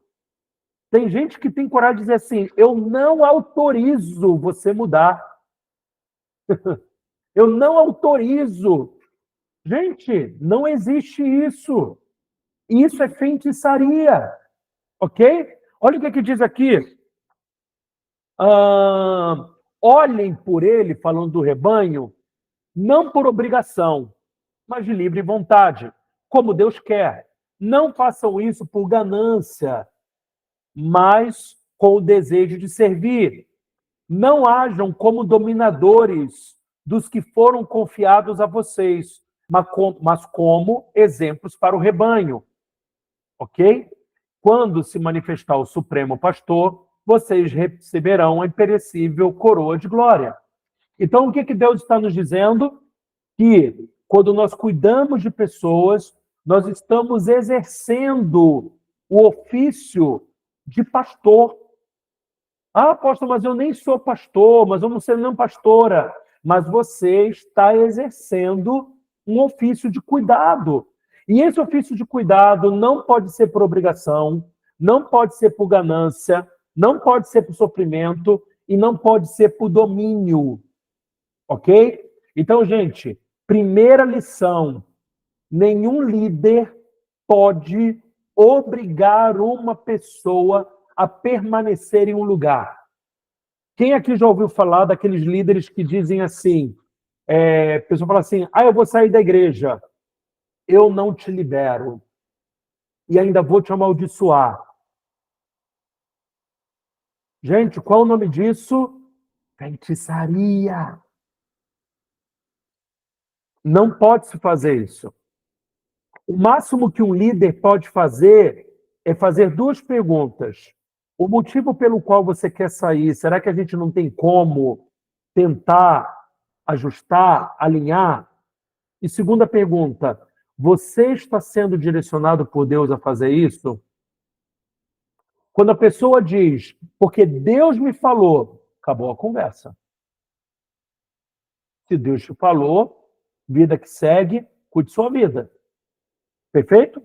tem gente que tem coragem de dizer assim, eu não autorizo você mudar. Eu não autorizo. Gente, não existe isso. Isso é feitiçaria. Ok? Olha o que diz aqui. Olhem por ele, falando do rebanho, não por obrigação, mas de livre vontade, como Deus quer. Não façam isso por ganância, mas com o desejo de servir. Não hajam como dominadores dos que foram confiados a vocês, mas como exemplos para o rebanho. Ok? Quando se manifestar o Supremo Pastor, vocês receberão a imperecível coroa de glória. Então, o que Deus está nos dizendo? Que quando nós cuidamos de pessoas, nós estamos exercendo o ofício de pastor. Ah, apóstolo, mas eu nem sou pastor, mas eu não sou nem pastora. Mas você está exercendo um ofício de cuidado. E esse ofício de cuidado não pode ser por obrigação, não pode ser por ganância, não pode ser por sofrimento e não pode ser por domínio. Ok? Então, gente, primeira lição: nenhum líder pode obrigar uma pessoa a permanecer em um lugar. Quem aqui já ouviu falar daqueles líderes que dizem assim, a pessoa fala assim, eu vou sair da igreja, eu não te libero e ainda vou te amaldiçoar. Gente, qual é o nome disso? Feitiçaria. Não pode se fazer isso. O máximo que um líder pode fazer é fazer duas perguntas. O motivo pelo qual você quer sair, será que a gente não tem como tentar ajustar, alinhar? E segunda pergunta, você está sendo direcionado por Deus a fazer isso? Quando a pessoa diz, porque Deus me falou, acabou a conversa. Se Deus te falou, vida que segue, cuide sua vida. Perfeito?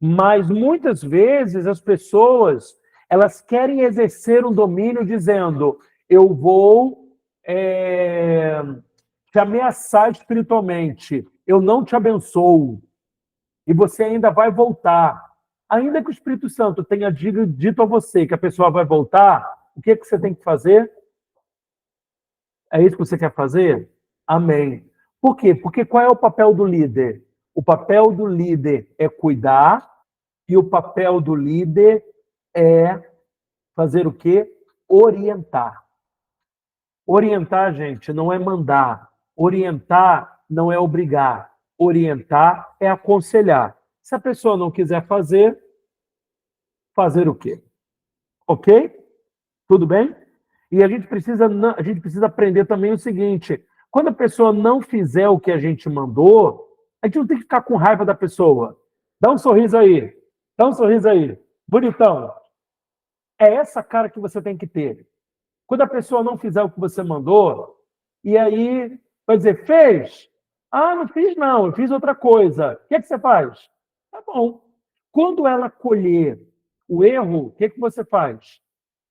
Mas muitas vezes as pessoas, elas querem exercer um domínio dizendo, eu vou te ameaçar espiritualmente, eu não te abençoo, e você ainda vai voltar. Ainda que o Espírito Santo tenha dito a você que a pessoa vai voltar, o que você tem que fazer? É isso que você quer fazer? Amém. Por quê? Porque qual é o papel do líder? O papel do líder é cuidar, e o papel do líder é fazer o quê? Orientar. Orientar, gente, não é mandar. Orientar não é obrigar. Orientar é aconselhar. Se a pessoa não quiser fazer o quê? Ok? Tudo bem? E a gente precisa aprender também o seguinte: quando a pessoa não fizer o que a gente mandou, a gente não tem que ficar com raiva da pessoa. Dá um sorriso aí. Dá um sorriso aí. Bonitão. É essa cara que você tem que ter. Quando a pessoa não fizer o que você mandou, e aí vai dizer, fez? Ah, não fiz não, eu fiz outra coisa. O que é que você faz? Tá bom. Quando ela colher o erro, o que é que você faz?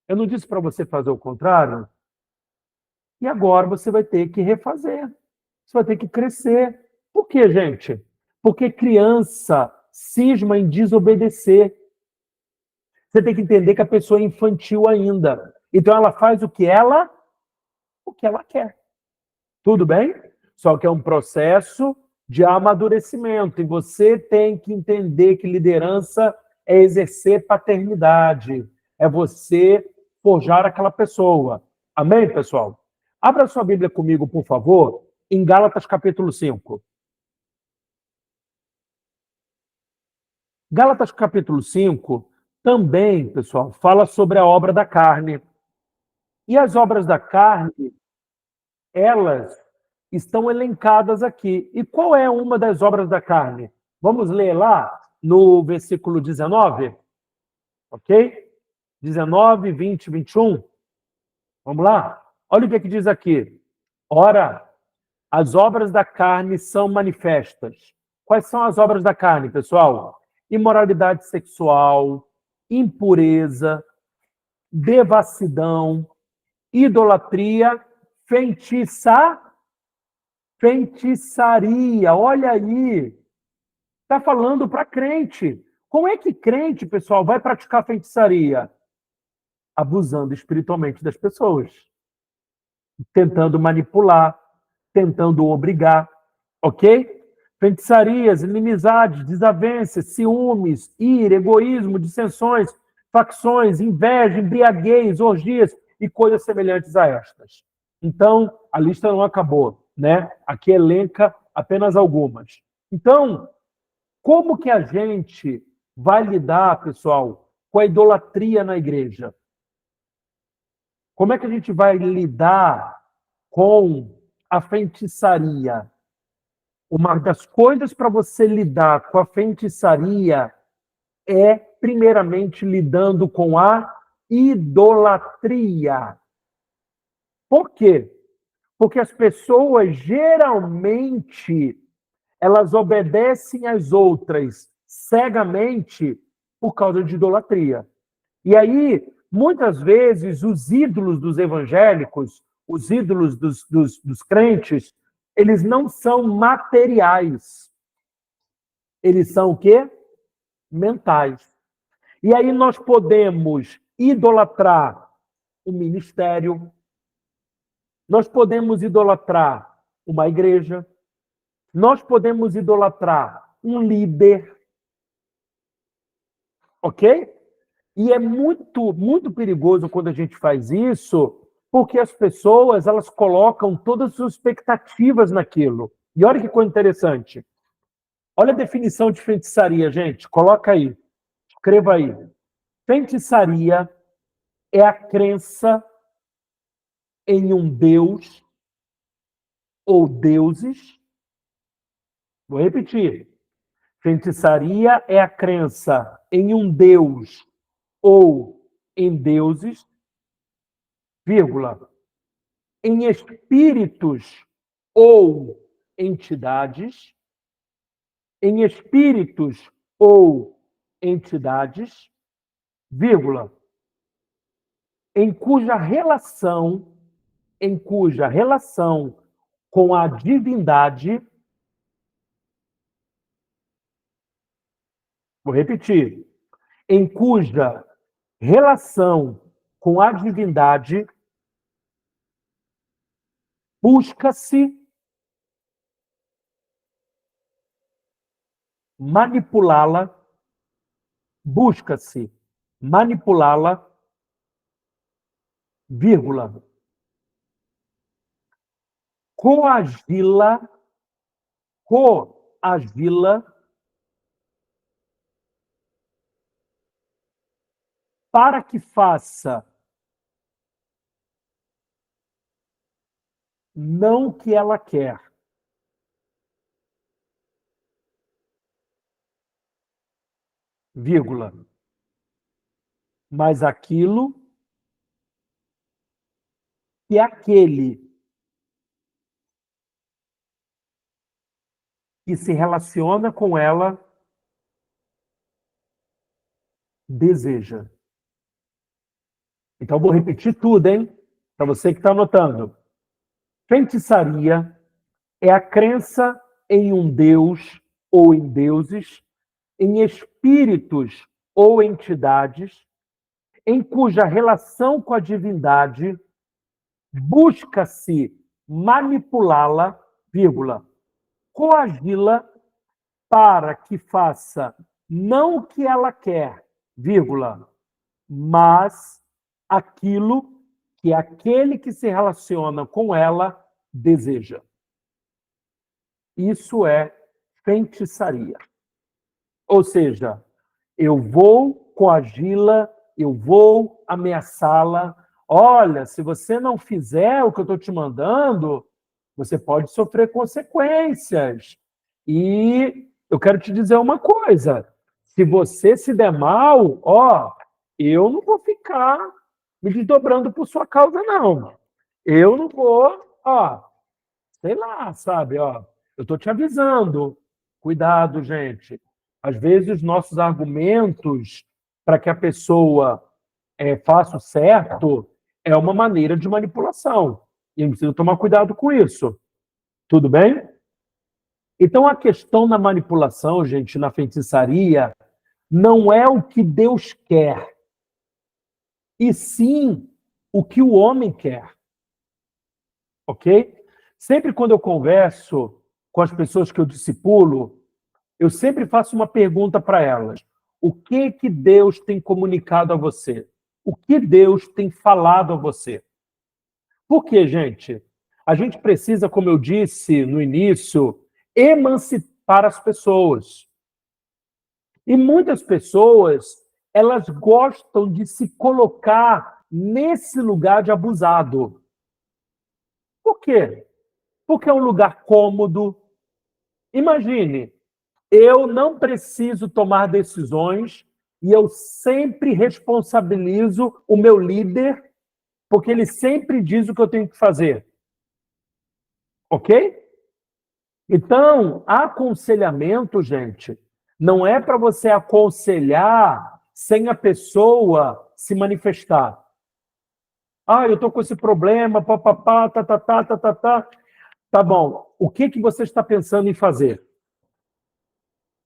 Eu não disse para você fazer o contrário? E agora você vai ter que refazer. Você vai ter que crescer. Por quê, gente? Porque criança cisma em desobedecer. Você tem que entender que a pessoa é infantil ainda. Então ela faz o que ela quer. Tudo bem? Só que é um processo de amadurecimento. E você tem que entender que liderança é exercer paternidade. É você forjar aquela pessoa. Amém, pessoal? Abra sua Bíblia comigo, por favor, em Gálatas capítulo 5. Gálatas capítulo 5 também, pessoal, fala sobre a obra da carne. E as obras da carne, elas estão elencadas aqui. E qual é uma das obras da carne? Vamos ler lá no versículo 19, ok? 19, 20, 21. Vamos lá? Olha o que diz aqui. Ora, as obras da carne são manifestas. Quais são as obras da carne, pessoal? Imoralidade sexual, impureza, devassidão, idolatria, feitiçaria. Olha aí, está falando para crente. Como é que crente, pessoal, vai praticar feitiçaria? Abusando espiritualmente das pessoas, tentando manipular, tentando obrigar, ok? Feitiçarias, inimizades, desavenças, ciúmes, ira, egoísmo, dissensões, facções, inveja, embriaguez, orgias e coisas semelhantes a estas. Então, a lista não acabou, né? Aqui elenca apenas algumas. Então, como que a gente vai lidar, pessoal, com a idolatria na igreja? Como é que a gente vai lidar com a feitiçaria? Uma das coisas para você lidar com a feitiçaria é, primeiramente, lidando com a idolatria. Por quê? Porque as pessoas, geralmente, elas obedecem às outras cegamente por causa de idolatria. E aí, muitas vezes, os ídolos dos evangélicos, os ídolos dos crentes, eles não são materiais. Eles são o quê? Mentais. E aí nós podemos idolatrar o ministério, nós podemos idolatrar uma igreja, nós podemos idolatrar um líder, ok? E é muito, muito perigoso quando a gente faz isso, porque as pessoas, elas colocam todas as suas expectativas naquilo. E olha que coisa interessante. Olha a definição de feitiçaria, gente. Coloca aí. Escreva aí. Feitiçaria é a crença em um deus ou deuses. Vou repetir. Feitiçaria é a crença em um deus ou em deuses, vírgula, em espíritos ou entidades, em espíritos ou entidades, vírgula, em cuja relação com a divindade, vou repetir, em cuja relação com a divindade busca-se manipulá-la, busca-se manipulá-la, vírgula, coagi-la, coagi-la para que faça não o que ela quer, vírgula, mas aquilo que aquele que se relaciona com ela deseja. Então, eu vou repetir tudo, hein? Para você que está anotando. Feitiçaria é a crença em um Deus ou em deuses, em espíritos ou entidades, em cuja relação com a divindade busca-se manipulá-la, vírgula, coagi-la para que faça não o que ela quer, vírgula, mas aquilo que aquele que se relaciona com ela deseja. Isso é feitiçaria. Ou seja, eu vou coagi-la, eu vou ameaçá-la. Olha, se você não fizer o que eu estou te mandando, você pode sofrer consequências. E eu quero te dizer uma coisa: se você se der mal, eu não vou ficar me desdobrando por sua causa, não. Eu não vou, sei lá, sabe, eu estou te avisando. Cuidado, gente. Às vezes, os nossos argumentos para que a pessoa faça o certo é uma maneira de manipulação. E a gente precisa tomar cuidado com isso. Tudo bem? Então, a questão na manipulação, gente, na feitiçaria, não é o que Deus quer, e sim o que o homem quer. Ok? Sempre quando eu converso com as pessoas que eu discipulo, eu sempre faço uma pergunta para elas. O que Deus tem comunicado a você? O que Deus tem falado a você? Por quê, gente? A gente precisa, como eu disse no início, emancipar as pessoas. E muitas pessoas, elas gostam de se colocar nesse lugar de abusado. Por quê? Porque é um lugar cômodo. Imagine, eu não preciso tomar decisões e eu sempre responsabilizo o meu líder, porque ele sempre diz o que eu tenho que fazer. Ok? Então, aconselhamento, gente, não é para você aconselhar sem a pessoa se manifestar. Eu estou com esse problema, papapá, tá. Tá bom, o que você está pensando em fazer?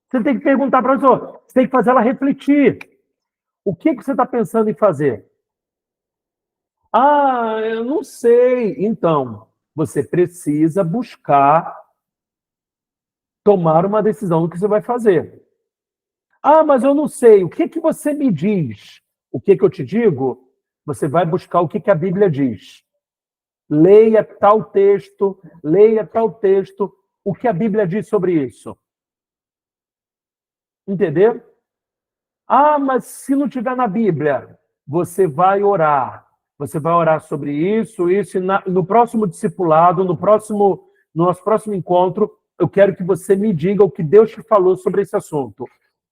Você tem que perguntar para a pessoa, você tem que fazer ela refletir. O que você está pensando em fazer? Eu não sei. Então, você precisa buscar tomar uma decisão do que você vai fazer. Mas eu não sei. O que você me diz? O que eu te digo? Você vai buscar o que a Bíblia diz. Leia tal texto, o que a Bíblia diz sobre isso. Entendeu? Mas se não tiver na Bíblia, você vai orar. Você vai orar sobre isso, e no próximo discipulado, no nosso próximo encontro, eu quero que você me diga o que Deus te falou sobre esse assunto.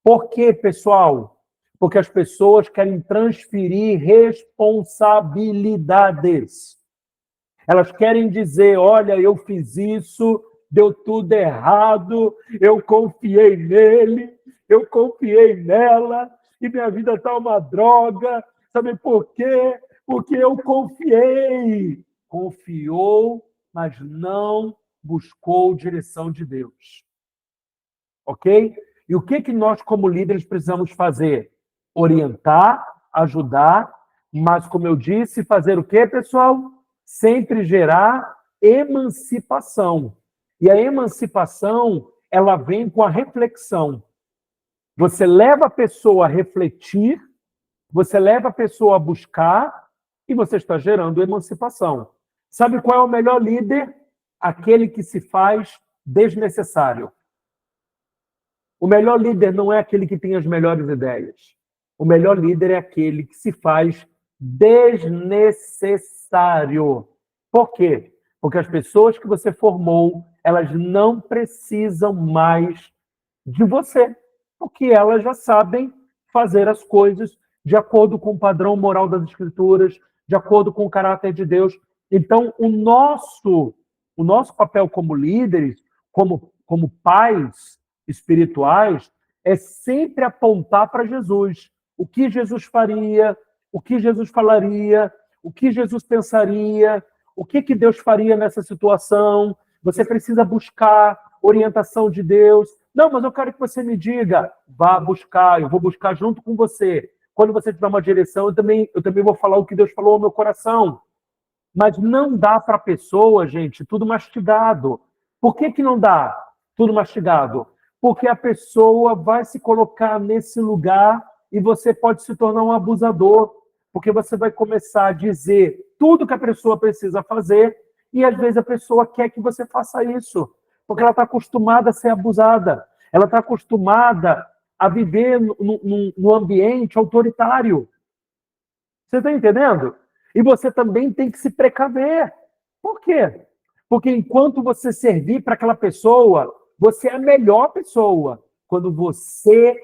Por quê, pessoal? Porque as pessoas querem transferir responsabilidades. Elas querem dizer, olha, eu fiz isso, deu tudo errado, eu confiei nele, eu confiei nela, e minha vida está uma droga. Sabe por quê? Porque eu confiei. Confiou, mas não buscou direção de Deus. Ok? E o que nós, como líderes, precisamos fazer? Orientar, ajudar, mas, como eu disse, fazer o quê, pessoal? Sempre gerar emancipação. E a emancipação, ela vem com a reflexão. Você leva a pessoa a refletir, você leva a pessoa a buscar e você está gerando emancipação. Sabe qual é o melhor líder? Aquele que se faz desnecessário. O melhor líder não é aquele que tem as melhores ideias. O melhor líder é aquele que se faz desnecessário. Por quê? Porque as pessoas que você formou, elas não precisam mais de você, porque elas já sabem fazer as coisas de acordo com o padrão moral das Escrituras, de acordo com o caráter de Deus. Então, o nosso papel como líderes, como pais espirituais, é sempre apontar para Jesus. O que Jesus faria, o que Jesus falaria, o que Jesus pensaria, o que Deus faria nessa situação. Você precisa buscar orientação de Deus. Não, mas eu quero que você me diga. Vá buscar, eu vou buscar junto com você. Quando você tiver uma direção, eu também vou falar o que Deus falou ao meu coração. Mas não dá para a pessoa, gente, tudo mastigado. Por que não dá tudo mastigado? Porque a pessoa vai se colocar nesse lugar e você pode se tornar um abusador. Porque você vai começar a dizer tudo que a pessoa precisa fazer e às vezes a pessoa quer que você faça isso. Porque ela está acostumada a ser abusada. Ela está acostumada a viver num ambiente autoritário. Você está entendendo? E você também tem que se precaver. Por quê? Porque enquanto você servir para aquela pessoa, você é a melhor pessoa. Quando você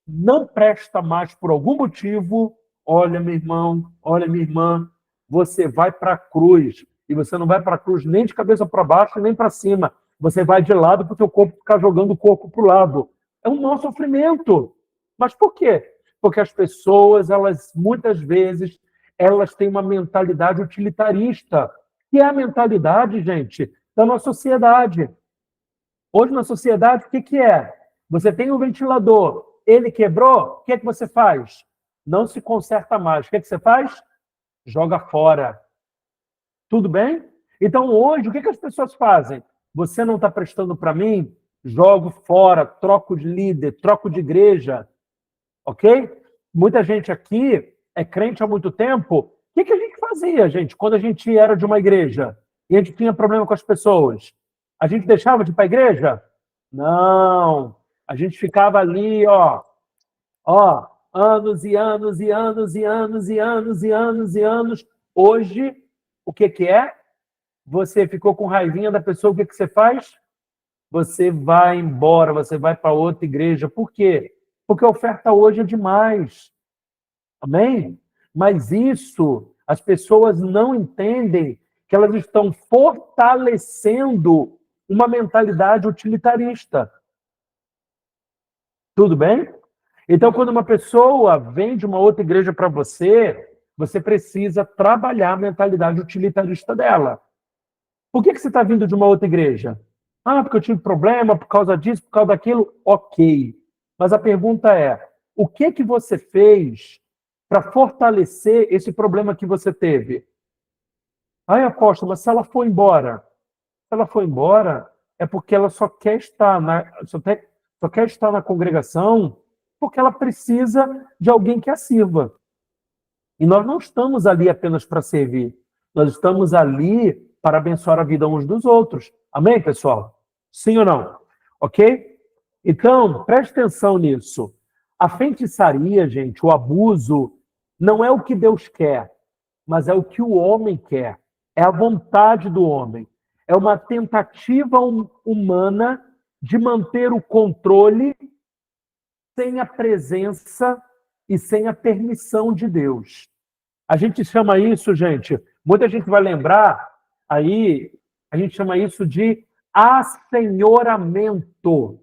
não presta mais por algum motivo, olha, meu irmão, olha, minha irmã, você vai para a cruz. E você não vai para a cruz nem de cabeça para baixo, nem para cima. Você vai de lado para o teu corpo ficar jogando o corpo para o lado. É um mau sofrimento. Mas por quê? Porque as pessoas, elas muitas vezes, elas têm uma mentalidade utilitarista, que é a mentalidade, gente, da nossa sociedade. Hoje, na sociedade, o que é? Você tem um ventilador, ele quebrou, o que é que você faz? Não se conserta mais. O que é que você faz? Joga fora. Tudo bem? Então, hoje, o que as pessoas fazem? Você não está prestando para mim? Jogo fora, troco de líder, troco de igreja. Ok? Muita gente aqui é crente há muito tempo. O que a gente fazia, gente, quando a gente era de uma igreja e a gente tinha problema com as pessoas? A gente deixava de ir para a igreja? Não. A gente ficava ali, ó, anos e anos e anos e anos e anos e anos e anos. Hoje, o que é? Você ficou com raivinha da pessoa, o que você faz? Você vai embora, você vai para outra igreja. Por quê? Porque a oferta hoje é demais. Amém? Mas isso, as pessoas não entendem que elas estão fortalecendo uma mentalidade utilitarista. Tudo bem? Então, quando uma pessoa vem de uma outra igreja para você, você precisa trabalhar a mentalidade utilitarista dela. Por que você está vindo de uma outra igreja? Ah, porque eu tive problema por causa disso, por causa daquilo. Ok. Mas a pergunta é, o que você fez para fortalecer esse problema que você teve? Ai, apóstolo, mas se ela for embora? Se ela for embora, é porque ela só quer estar na congregação porque ela precisa de alguém que a sirva. E nós não estamos ali apenas para servir. Nós estamos ali para abençoar a vida uns dos outros. Amém, pessoal? Sim ou não? Ok? Então, preste atenção nisso. A feitiçaria, gente, o abuso, não é o que Deus quer, mas é o que o homem quer. É a vontade do homem. É uma tentativa humana de manter o controle sem a presença e sem a permissão de Deus. A gente chama isso, gente, muita gente vai lembrar, aí a gente chama isso de assenhoramento.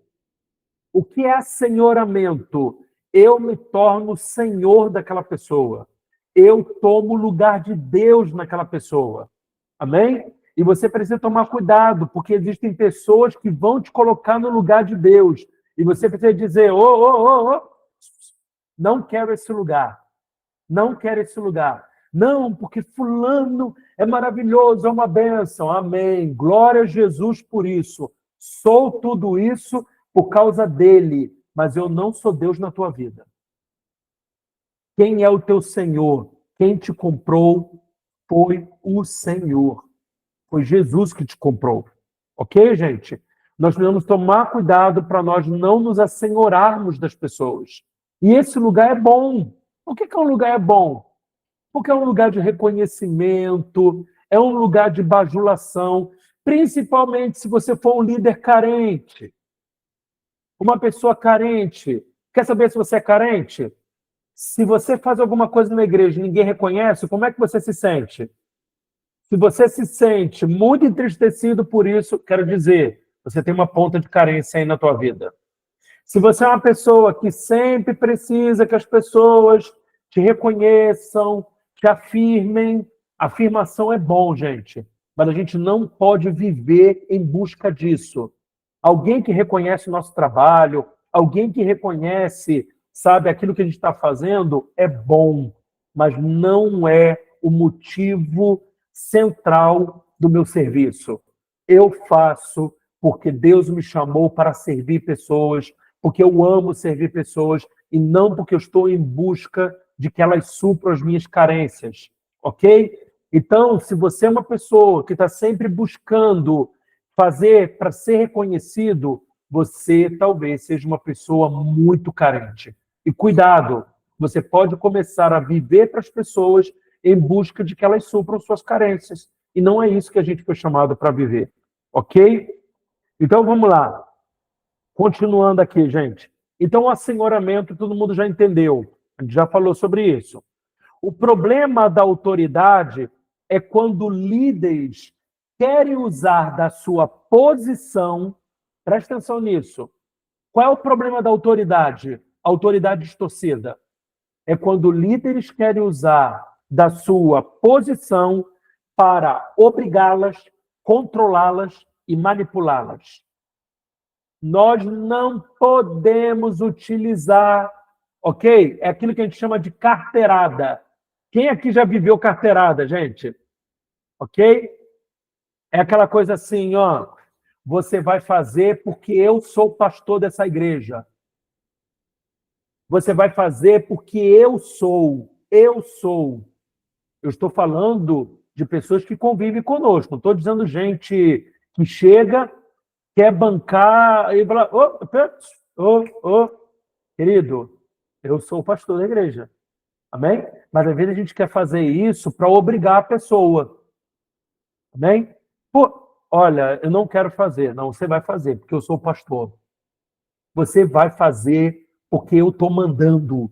O que é assenhoramento? Eu me torno senhor daquela pessoa. Eu tomo o lugar de Deus naquela pessoa. Amém? E você precisa tomar cuidado, porque existem pessoas que vão te colocar no lugar de Deus. E você precisa dizer, não quero esse lugar. Não quero esse lugar. Não, porque fulano é maravilhoso, é uma bênção. Amém. Glória a Jesus por isso. Sou tudo isso por causa dele, mas eu não sou Deus na tua vida. Quem é o teu Senhor? Quem te comprou foi o Senhor. Foi Jesus que te comprou. Ok, gente? Nós precisamos tomar cuidado para nós não nos assenhorarmos das pessoas. E esse lugar é bom. Por que um lugar é bom? Porque é um lugar de reconhecimento, é um lugar de bajulação, principalmente se você for um líder carente. Uma pessoa carente. Quer saber se você é carente? Se você faz alguma coisa na igreja e ninguém reconhece, como é que você se sente? Se você se sente muito entristecido por isso, quero dizer, você tem uma ponta de carência aí na tua vida. Se você é uma pessoa que sempre precisa que as pessoas te reconheçam, te afirmem, afirmação é bom, gente, mas a gente não pode viver em busca disso. Alguém que reconhece o nosso trabalho, alguém que reconhece, sabe, aquilo que a gente está fazendo, é bom, mas não é o motivo central do meu serviço. Eu faço porque Deus me chamou para servir pessoas, porque eu amo servir pessoas e não porque eu estou em busca de que elas supram as minhas carências, ok? Então, se você é uma pessoa que está sempre buscando fazer para ser reconhecido, você talvez seja uma pessoa muito carente. E cuidado, você pode começar a viver para as pessoas em busca de que elas supram suas carências. E não é isso que a gente foi chamado para viver, ok? Então, vamos lá. Continuando aqui, gente. Então, o assenhoramento, todo mundo já entendeu. A gente já falou sobre isso. O problema da autoridade é quando líderes querem usar da sua posição. Presta atenção nisso. Qual é o problema da autoridade? Autoridade distorcida. É quando líderes querem usar da sua posição para obrigá-las, controlá-las e manipulá-las. Nós não podemos utilizar, ok? É aquilo que a gente chama de carteirada. Quem aqui já viveu carteirada, gente? Ok? É aquela coisa assim, ó. Você vai fazer porque eu sou pastor dessa igreja. Você vai fazer porque eu sou. Eu sou. Eu estou falando de pessoas que convivem conosco. Não estou dizendo gente que chega, quer bancar e falar, querido, eu sou o pastor da igreja. Amém? Mas às vezes a gente quer fazer isso para obrigar a pessoa. Amém? Pô, olha, eu não quero fazer. Não, você vai fazer, porque eu sou o pastor. Você vai fazer porque eu estou mandando.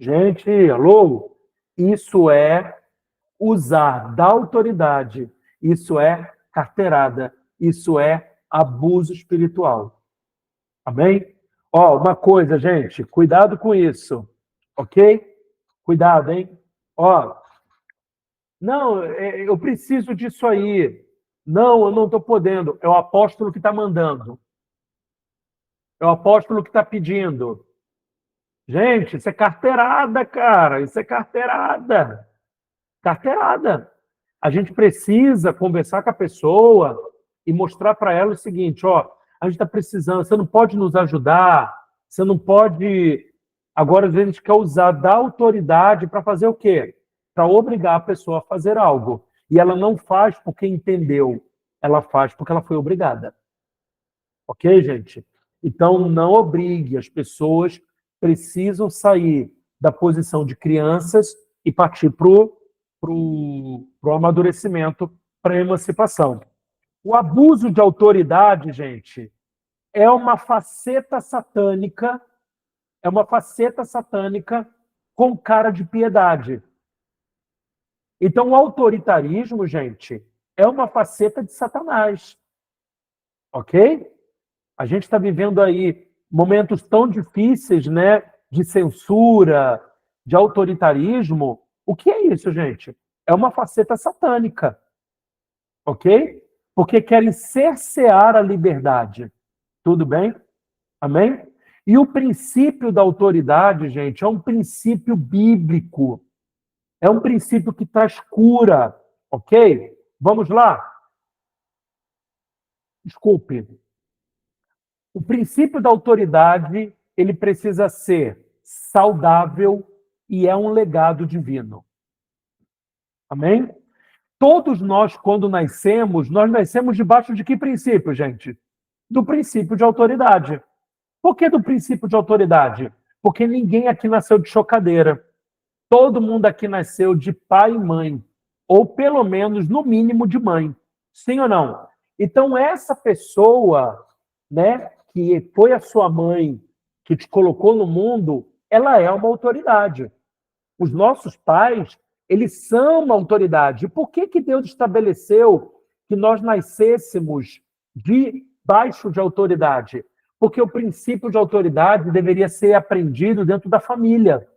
Gente, alô? Isso é usar da autoridade. Isso é carteirada. Isso é abuso espiritual. Amém? Ó, uma coisa, gente, cuidado com isso. Ok? Cuidado, hein? Ó, não, eu preciso disso aí. Não, eu não estou podendo. É o apóstolo que está mandando. É o apóstolo que está pedindo. Gente, isso é carteirada, cara. Isso é carteirada. Carteirada. A gente precisa conversar com a pessoa e mostrar para ela o seguinte, ó, a gente está precisando, você não pode nos ajudar, você não pode... Agora, às vezes, a gente quer usar da autoridade para fazer o quê? Para obrigar a pessoa a fazer algo. E ela não faz porque entendeu, ela faz porque ela foi obrigada. Ok, gente? Então, não obrigue. As pessoas precisam sair da posição de crianças e partir para o amadurecimento, para a emancipação. O abuso de autoridade, gente, é uma faceta satânica, com cara de piedade. Então, o autoritarismo, gente, é uma faceta de Satanás. Ok? A gente está vivendo aí momentos tão difíceis, né, de censura, de autoritarismo. O que é isso, gente? É uma faceta satânica. Ok? Porque querem cercear a liberdade. Tudo bem? Amém? E o princípio da autoridade, gente, é um princípio bíblico. É um princípio que traz cura. Ok? Vamos lá? Desculpe. O princípio da autoridade, ele precisa ser saudável e é um legado divino. Amém? Todos nós, quando nascemos, nós nascemos debaixo de que princípio, gente? Do princípio de autoridade. Por que do princípio de autoridade? Porque ninguém aqui nasceu de chocadeira. Todo mundo aqui nasceu de pai e mãe. ou pelo menos, no mínimo, de mãe. Sim ou não? Então, essa pessoa, né, que foi a sua mãe, que te colocou no mundo, ela é uma autoridade. Os nossos pais, eles são uma autoridade. E por que que Deus estabeleceu que nós nascêssemos debaixo de autoridade? Porque o princípio de autoridade deveria ser aprendido dentro da família.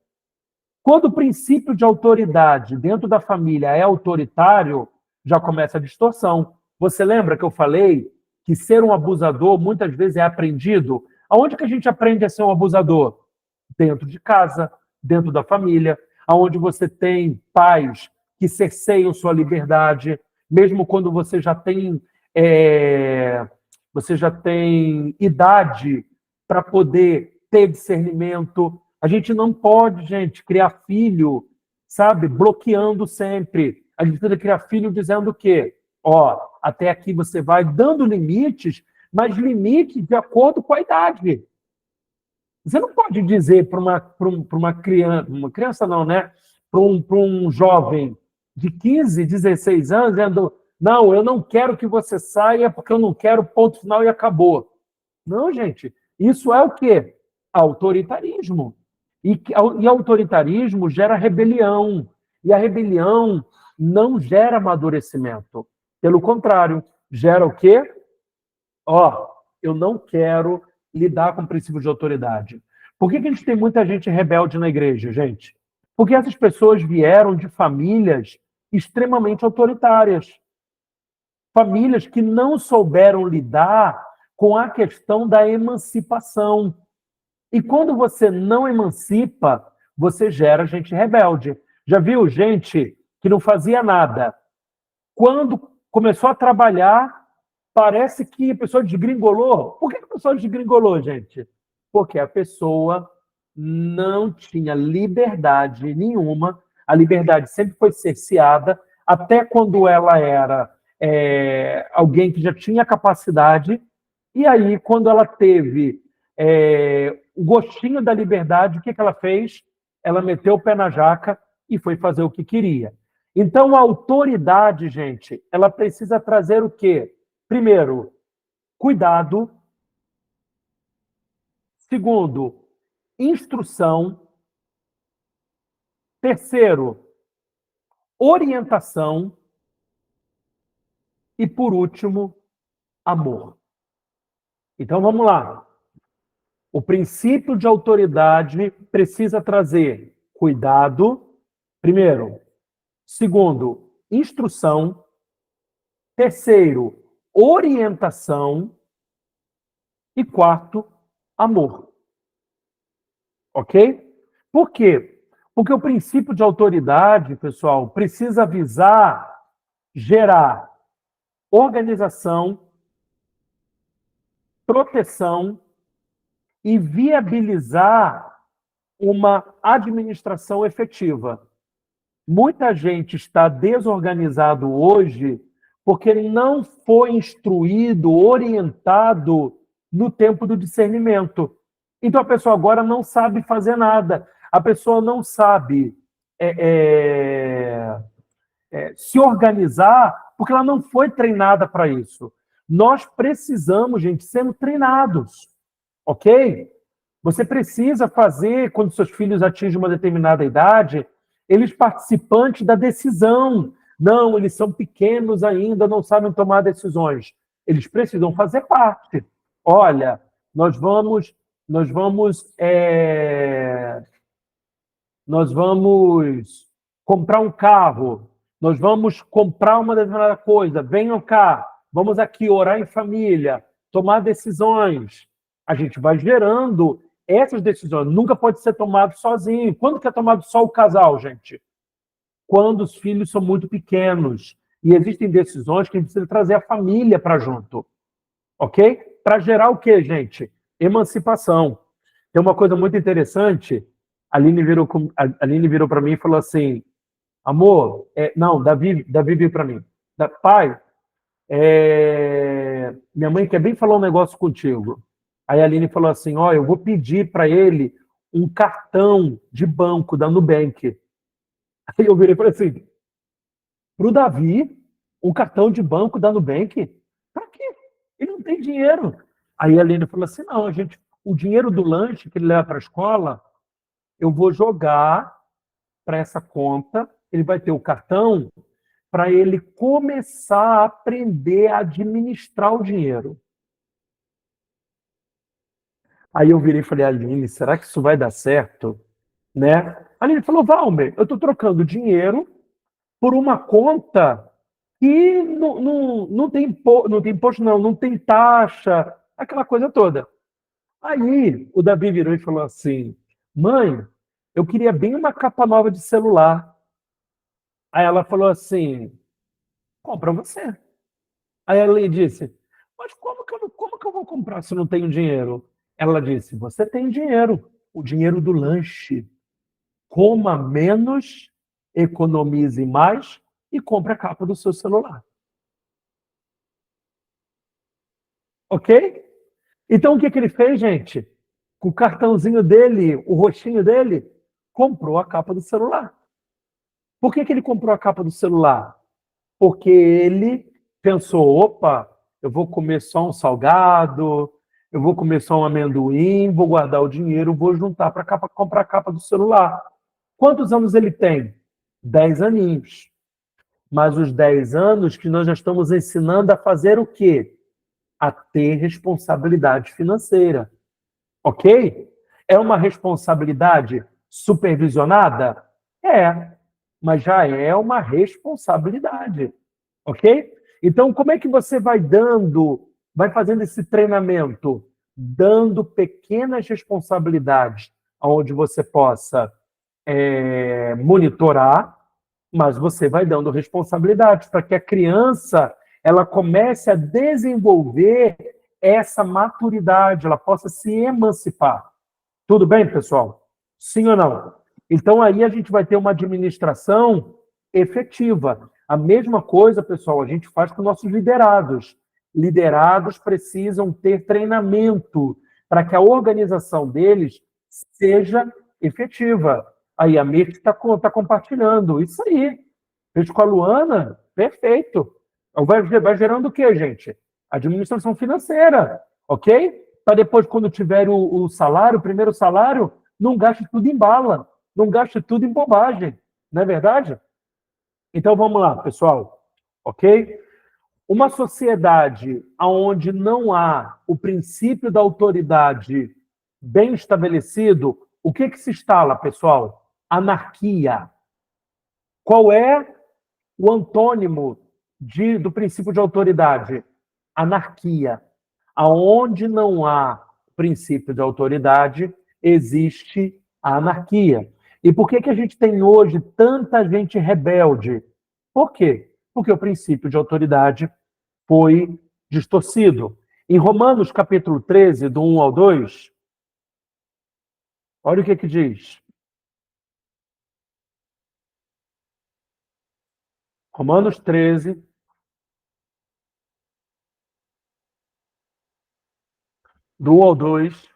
Quando o princípio de autoridade dentro da família é autoritário, já começa a distorção. Você lembra que eu falei que ser um abusador muitas vezes é aprendido? Aonde que a gente aprende a ser um abusador? Dentro de casa, dentro da família, aonde você tem pais que cerceiam sua liberdade, mesmo quando você já tem idade para poder ter discernimento. A gente não pode, gente, criar filho, sabe, bloqueando sempre. A gente precisa criar filho dizendo o quê? Ó, até aqui você vai dando limites, mas limites de acordo com a idade. Você não pode dizer para uma criança não, né? Para um jovem de 15, 16 anos, dizendo, não, eu não quero que você saia porque eu não quero, ponto final e acabou. Não, gente, isso é o quê? Autoritarismo. E autoritarismo gera rebelião. E a rebelião não gera amadurecimento. Pelo contrário, gera o quê? Ó, eu não quero lidar com princípios de autoridade. Por que que a gente tem muita gente rebelde na igreja, gente? Porque essas pessoas vieram de famílias extremamente autoritárias. Famílias que não souberam lidar com a questão da emancipação. E quando você não emancipa, você gera gente rebelde. Já viu gente que não fazia nada? Quando começou a trabalhar, parece que a pessoa desgringolou. Por que a pessoa desgringolou, gente? Porque a pessoa não tinha liberdade nenhuma. A liberdade sempre foi cerceada, até quando ela era alguém que já tinha capacidade. E aí, quando ela teve o gostinho da liberdade, o que ela fez? Ela meteu o pé na jaca e foi fazer o que queria. Então, a autoridade, gente, ela precisa trazer o quê? Primeiro, cuidado. Segundo, instrução. Terceiro, orientação. E, por último, amor. Então, vamos lá. O princípio de autoridade precisa trazer cuidado, primeiro. Segundo, instrução. Terceiro, orientação. E quarto, amor. Ok? Por quê? Porque o princípio de autoridade, pessoal, precisa visar gerar organização, proteção e viabilizar uma administração efetiva. Muita gente está desorganizado hoje porque não foi instruído, orientado no tempo do discernimento. Então a pessoa agora não sabe fazer nada. A pessoa não sabe se organizar porque ela não foi treinada para isso. Nós precisamos, gente, ser treinados, ok? Você precisa fazer, quando seus filhos atingem uma determinada idade, eles participantes da decisão. Não, eles são pequenos ainda, não sabem tomar decisões. Eles precisam fazer parte. Olha, nós vamos comprar um carro, nós vamos comprar uma determinada coisa, venham cá, vamos aqui orar em família, tomar decisões. A gente vai gerando essas decisões. Nunca pode ser tomado sozinho. Quando que é tomado só o casal, gente? Quando os filhos são muito pequenos. E existem decisões que a gente precisa trazer a família para junto. Ok? Para gerar o quê, gente? Emancipação. Tem uma coisa muito interessante. A Aline virou para mim e falou assim, amor, não, Davi veio para mim. Pai, minha mãe quer bem falar um negócio contigo. Aí a Aline falou assim, ó, eu vou pedir para ele um cartão de banco da Nubank. Aí eu virei e falei assim, para o Davi um cartão de banco da Nubank. Para quê? Ele não tem dinheiro. Aí a Aline falou assim: não, o dinheiro do lanche que ele leva para a escola, eu vou jogar para essa conta, ele vai ter o cartão para ele começar a aprender a administrar o dinheiro. Aí eu virei e falei: Aline, será que isso vai dar certo? Né? A Aline falou: Valmer, eu estou trocando dinheiro por uma conta que não tem imposto, não tem taxa, aquela coisa toda. Aí o Davi virou e falou assim: mãe, eu queria bem uma capa nova de celular. Aí ela falou assim: compra você. Aí ela disse: mas como que eu vou comprar se eu não tenho dinheiro? Ela disse: você tem dinheiro, o dinheiro do lanche. Coma menos, economize mais e compre a capa do seu celular. Ok? Então o que ele fez, gente? Com o cartãozinho dele, o roxinho dele, comprou a capa do celular. Por que ele comprou a capa do celular? Porque ele pensou: opa, eu vou comer só um salgado, eu vou comer só um amendoim, vou guardar o dinheiro, vou juntar para comprar a capa do celular. Quantos anos ele tem? 10 aninhos. Mas os 10 anos que nós já estamos ensinando a fazer o quê? A ter responsabilidade financeira. Ok? É uma responsabilidade supervisionada? É, mas já é uma responsabilidade. Ok? Então, como é que você vai fazendo esse treinamento? Dando pequenas responsabilidades, onde você possa monitorar, mas você vai dando responsabilidades para que a criança ela comece a desenvolver essa maturidade, ela possa se emancipar. Tudo bem, pessoal? Sim ou não? Então aí a gente vai ter uma administração efetiva. A mesma coisa, pessoal, a gente faz com nossos liderados. Liderados precisam ter treinamento para que a organização deles seja efetiva. Aí a Mirth está compartilhando. Isso aí. Fez com a Luana, perfeito. Vai gerando o quê, gente? Administração financeira, ok? Para depois, quando tiver o salário, o primeiro salário, não gaste tudo em bala, não gaste tudo em bobagem. Não é verdade? Então vamos lá, pessoal. Ok? Uma sociedade onde não há o princípio da autoridade bem estabelecido, o que se instala, pessoal? Anarquia. Qual é o antônimo do princípio de autoridade? Anarquia. Aonde não há princípio de autoridade, existe a anarquia. E por que a gente tem hoje tanta gente rebelde? Por quê? Porque o princípio de autoridade foi distorcido. Em Romanos capítulo 13, do 1 ao 2, olha o que diz. Romanos 13, do 1 ao 2,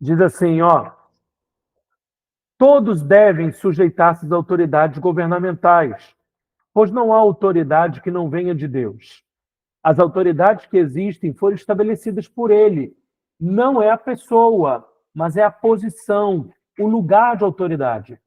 diz assim, ó: todos devem sujeitar-se às autoridades governamentais, pois não há autoridade que não venha de Deus. As autoridades que existem foram estabelecidas por ele. Não é a pessoa, mas é a posição, o lugar de autoridade.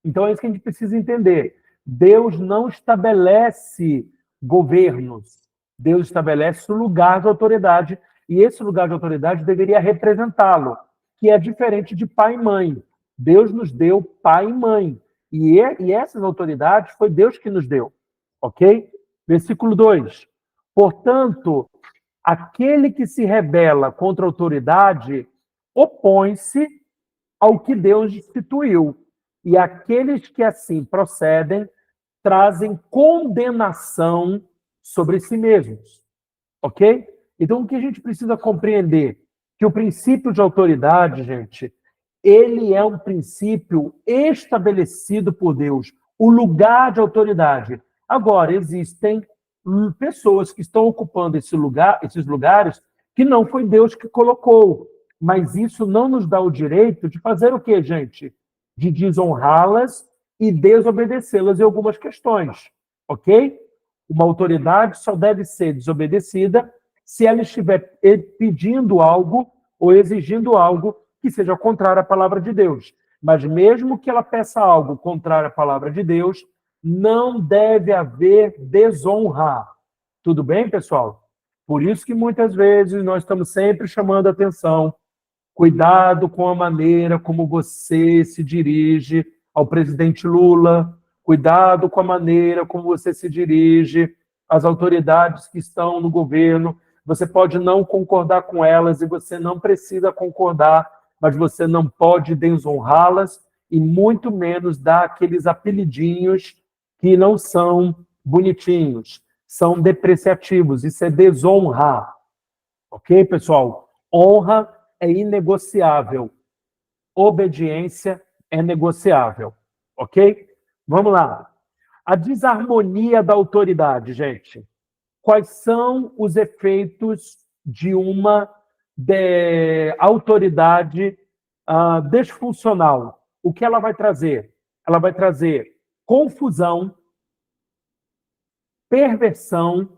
Então é isso que a gente precisa entender. Deus não estabelece governos. Deus estabelece o lugar de autoridade, e esse lugar de autoridade deveria representá-lo, que é diferente de pai e mãe. Deus nos deu pai e mãe, e essas autoridades foi Deus que nos deu. Ok? Versículo 2. Portanto, aquele que se rebela contra a autoridade opõe-se ao que Deus instituiu. E aqueles que assim procedem trazem condenação sobre si mesmos. Ok? Então, o que a gente precisa compreender? Que o princípio de autoridade, gente, ele é um princípio estabelecido por Deus, o lugar de autoridade. Agora, existem pessoas que estão ocupando esses lugares que não foi Deus que colocou. Mas isso não nos dá o direito de fazer o quê, gente? De desonrá-las e desobedecê-las em algumas questões. ok? Uma autoridade só deve ser desobedecida se ela estiver pedindo algo ou exigindo algo que seja contrário à palavra de Deus. Mas mesmo que ela peça algo contrário à palavra de Deus, não deve haver desonra. Tudo bem, pessoal? Por isso que muitas vezes nós estamos sempre chamando a atenção. Cuidado com a maneira como você se dirige ao presidente Lula. Cuidado com a maneira como você se dirige às autoridades que estão no governo. Você pode não concordar com elas e você não precisa concordar, mas você não pode desonrá-las e muito menos dar aqueles apelidinhos que não são bonitinhos, são depreciativos. Isso é desonra. Ok, pessoal? Honra é inegociável. Obediência é negociável. Ok? Vamos lá. A desarmonia da autoridade, gente. Quais são os efeitos de uma autoridade desfuncional? O que ela vai trazer? Ela vai trazer confusão, perversão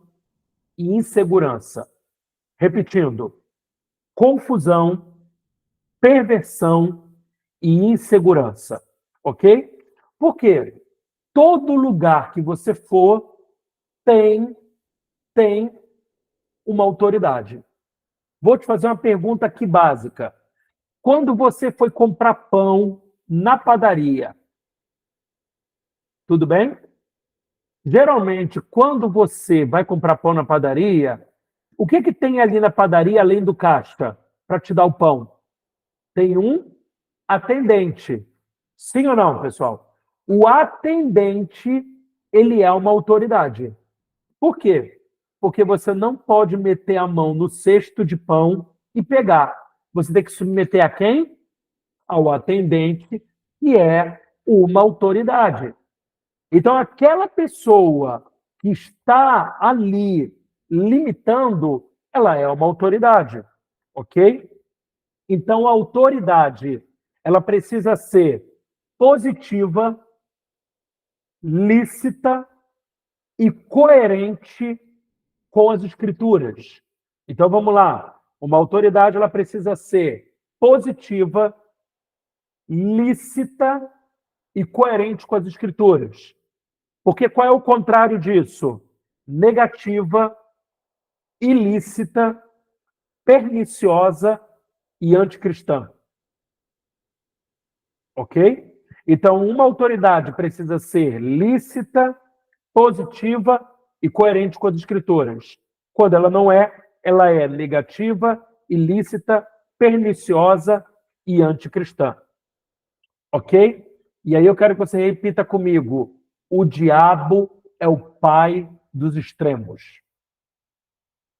e insegurança. Repetindo, confusão, perversão e insegurança. Ok? Por quê? Todo lugar que você for tem uma autoridade. Vou te fazer uma pergunta aqui básica. Quando você foi comprar pão na padaria, tudo bem? Geralmente, quando você vai comprar pão na padaria, o que tem ali na padaria além do caixa para te dar o pão? Tem um atendente. Sim ou não, pessoal? O atendente, ele é uma autoridade. Por quê? Porque você não pode meter a mão no cesto de pão e pegar. Você tem que submeter a quem? Ao atendente, que é uma autoridade. Então, aquela pessoa que está ali limitando, ela é uma autoridade, ok? Então, a autoridade, ela precisa ser positiva, lícita e coerente com as escrituras. Então, vamos lá. Uma autoridade, ela precisa ser positiva, lícita e coerente com as escrituras. Porque qual é o contrário disso? Negativa, ilícita, perniciosa e anticristã. Ok? Então, uma autoridade precisa ser lícita, positiva e coerente com as escrituras. Quando ela não é, ela é negativa, ilícita, perniciosa e anticristã. Ok? E aí eu quero que você repita comigo. O diabo é o pai dos extremos.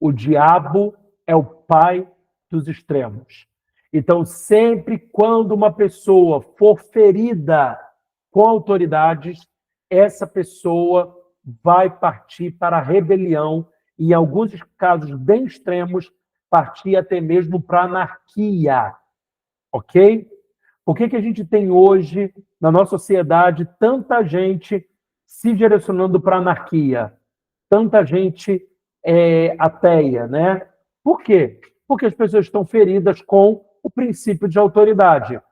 O diabo é o pai dos extremos. Então, sempre quando uma pessoa for ferida com autoridades, essa pessoa vai partir para a rebelião e, em alguns casos bem extremos, partir até mesmo para a anarquia. Ok? Por que a gente tem hoje, na nossa sociedade, tanta gente se direcionando para a anarquia? Tanta gente ateia, né? Por quê? Porque as pessoas estão feridas com o princípio de autoridade.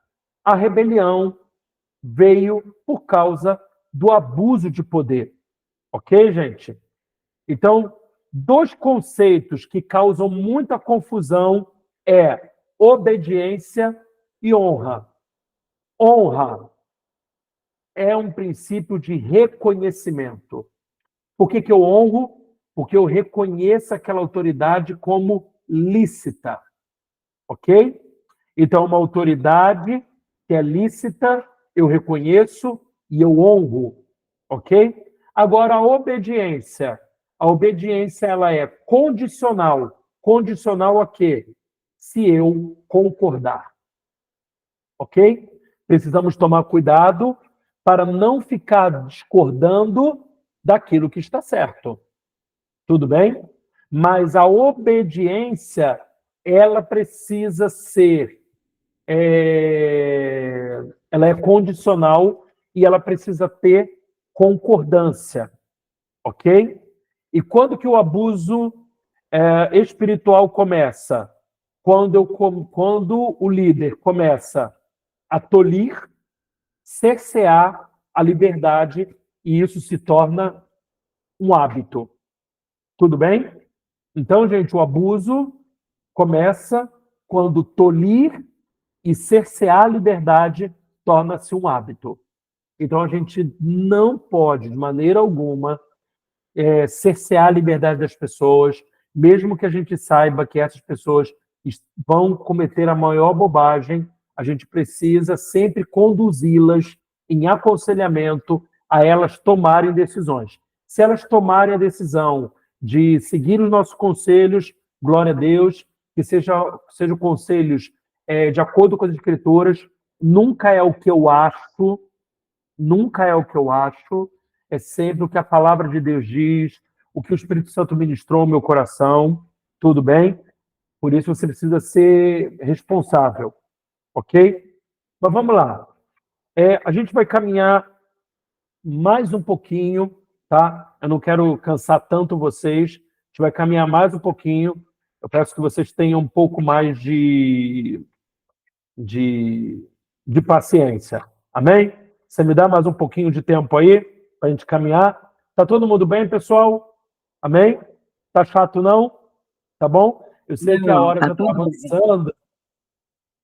A rebelião veio por causa do abuso de poder. Ok, gente? Então, dois conceitos que causam muita confusão é obediência e honra. Honra é um princípio de reconhecimento. Por que eu honro? Porque eu reconheço aquela autoridade como lícita. Ok? Então, uma autoridade que é lícita, eu reconheço e eu honro. Ok? Agora, a obediência. A obediência, ela é condicional. Condicional a quê? Se eu concordar. Ok? Precisamos tomar cuidado para não ficar discordando daquilo que está certo. Tudo bem? Mas a obediência, ela precisa ser, ela é condicional e ela precisa ter concordância. ok? E quando que o abuso espiritual começa? Quando o líder começa a tolir, cercear a liberdade, e isso se torna um hábito. Tudo bem? Então, gente, o abuso começa quando tolir e cercear a liberdade torna-se um hábito. Então, a gente não pode, de maneira alguma, cercear a liberdade das pessoas, mesmo que a gente saiba que essas pessoas vão cometer a maior bobagem, a gente precisa sempre conduzi-las em aconselhamento a elas tomarem decisões. Se elas tomarem a decisão de seguir os nossos conselhos, glória a Deus, que sejam conselhos de acordo com as Escrituras, nunca é o que eu acho, nunca é o que eu acho, é sempre o que a palavra de Deus diz, o que o Espírito Santo ministrou ao meu coração, tudo bem? Por isso você precisa ser responsável, ok? Mas vamos lá. A gente vai caminhar mais um pouquinho, tá? Eu não quero cansar tanto vocês. A gente vai caminhar mais um pouquinho. Eu peço que vocês tenham um pouco mais de paciência. Amém? Você me dá mais um pouquinho de tempo aí para a gente caminhar? Tá todo mundo bem, pessoal? Amém? Tá chato não? Tá bom? Eu sei que a hora já está avançando.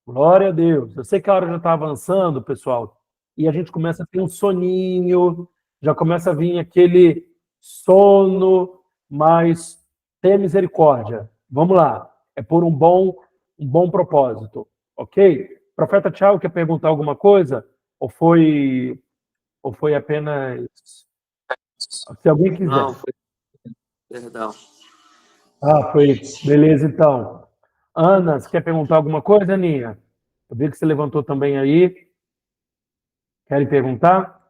Glória a Deus. Eu sei que a hora já está avançando, pessoal, e a gente começa a ter um soninho, já começa a vir aquele sono, mas tenha misericórdia. Vamos lá. É por um bom propósito, ok? Profeta Tiago quer perguntar alguma coisa? Ou foi apenas... Se alguém quiser. Não, foi... Perdão. Foi. Beleza, então. Ana, você quer perguntar alguma coisa, Aninha? Eu vi que você levantou também aí. Querem perguntar?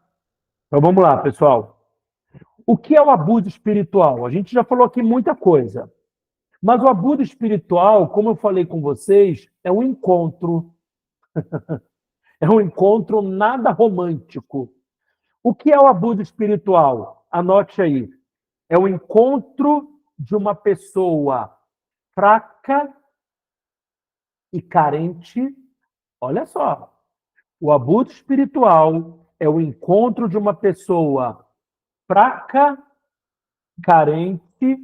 Então vamos lá, pessoal. O que é o abuso espiritual? A gente já falou aqui muita coisa. Mas o abuso espiritual, como eu falei com vocês, é um encontro. É um encontro nada romântico. O que é o abuso espiritual? Anote aí. É o encontro de uma pessoa fraca e carente. Olha só. O abuso espiritual é o encontro de uma pessoa fraca, carente,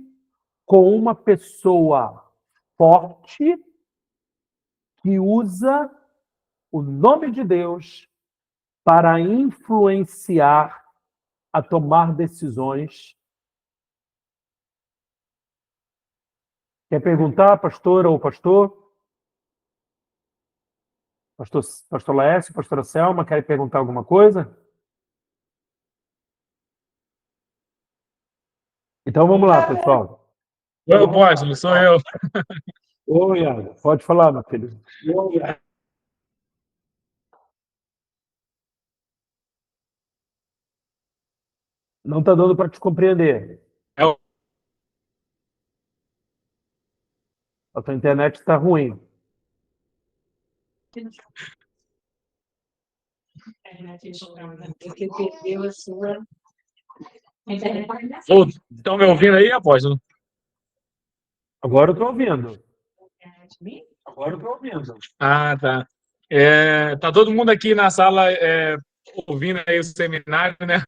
com uma pessoa forte que usa o nome de Deus para influenciar a tomar decisões. Quer perguntar, pastora ou pastor? Pastor Laércio, pastora Selma, querem perguntar alguma coisa? Então vamos lá, pessoal. Eu posso, sou eu. Oi, Iago. Pode falar, meu filho. Oi, Iago. Não está dando para te compreender. A tua internet está ruim. Porque perdeu a sua... Estão me ouvindo aí, apóstolo? Agora eu estou ouvindo. Agora eu estou ouvindo. Ah, tá. Tá todo mundo aqui na sala ouvindo aí o seminário, né?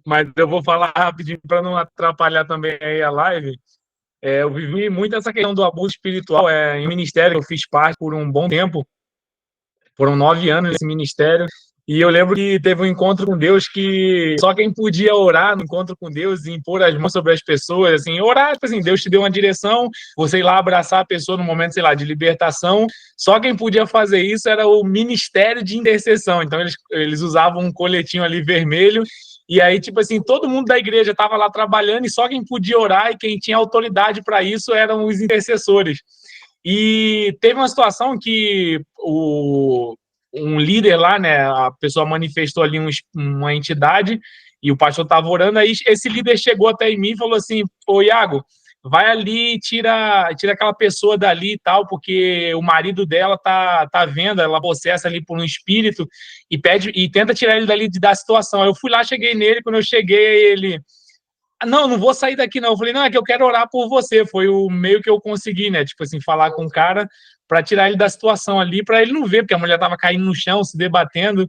Mas eu vou falar rapidinho para não atrapalhar também aí a live. Eu vivi muito essa questão do abuso espiritual em ministério. Eu fiz parte por um bom tempo. Foram 9 anos nesse ministério. E eu lembro que teve um encontro com Deus que só quem podia orar no encontro com Deus e impor as mãos sobre as pessoas, assim, orar, tipo assim, Deus te deu uma direção, você ir lá abraçar a pessoa no momento, sei lá, de libertação, só quem podia fazer isso era o ministério de intercessão. Então eles usavam um coletinho ali vermelho, e aí, tipo assim, todo mundo da igreja estava lá trabalhando e só quem podia orar e quem tinha autoridade para isso eram os intercessores. E teve uma situação que um líder lá, né, a pessoa manifestou ali uma entidade e o pastor estava orando, aí esse líder chegou até em mim e falou assim, ô Iago, vai ali, tira aquela pessoa dali e tal, porque o marido dela tá vendo, ela possessa ali por um espírito e pede e tenta tirar ele dali da situação. Eu fui lá, cheguei nele, quando eu cheguei, ele... Não vou sair daqui, não. Eu falei, não, é que eu quero orar por você. Foi o meio que eu consegui, né? Tipo assim, falar com o cara para tirar ele da situação ali, para ele não ver, porque a mulher tava caindo no chão, se debatendo,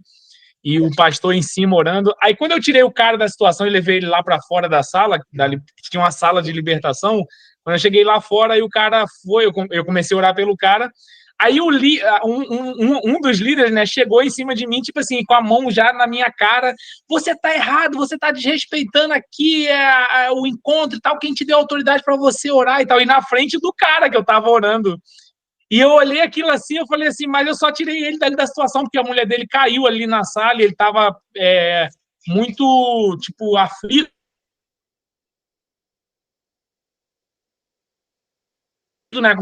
e o pastor em cima orando. Aí, quando eu tirei o cara da situação e levei ele lá para fora da sala, tinha uma sala de libertação, quando eu cheguei lá fora, aí o cara foi, eu comecei a orar pelo cara. Aí um dos líderes, né, chegou em cima de mim, tipo assim, com a mão já na minha cara. Você tá errado, você tá desrespeitando aqui o encontro e tal, quem te deu autoridade para você orar e tal. E na frente do cara que eu tava orando. E eu olhei aquilo assim, eu falei assim, mas eu só tirei ele dali da situação, porque a mulher dele caiu ali na sala e ele tava muito, tipo, aflito, né?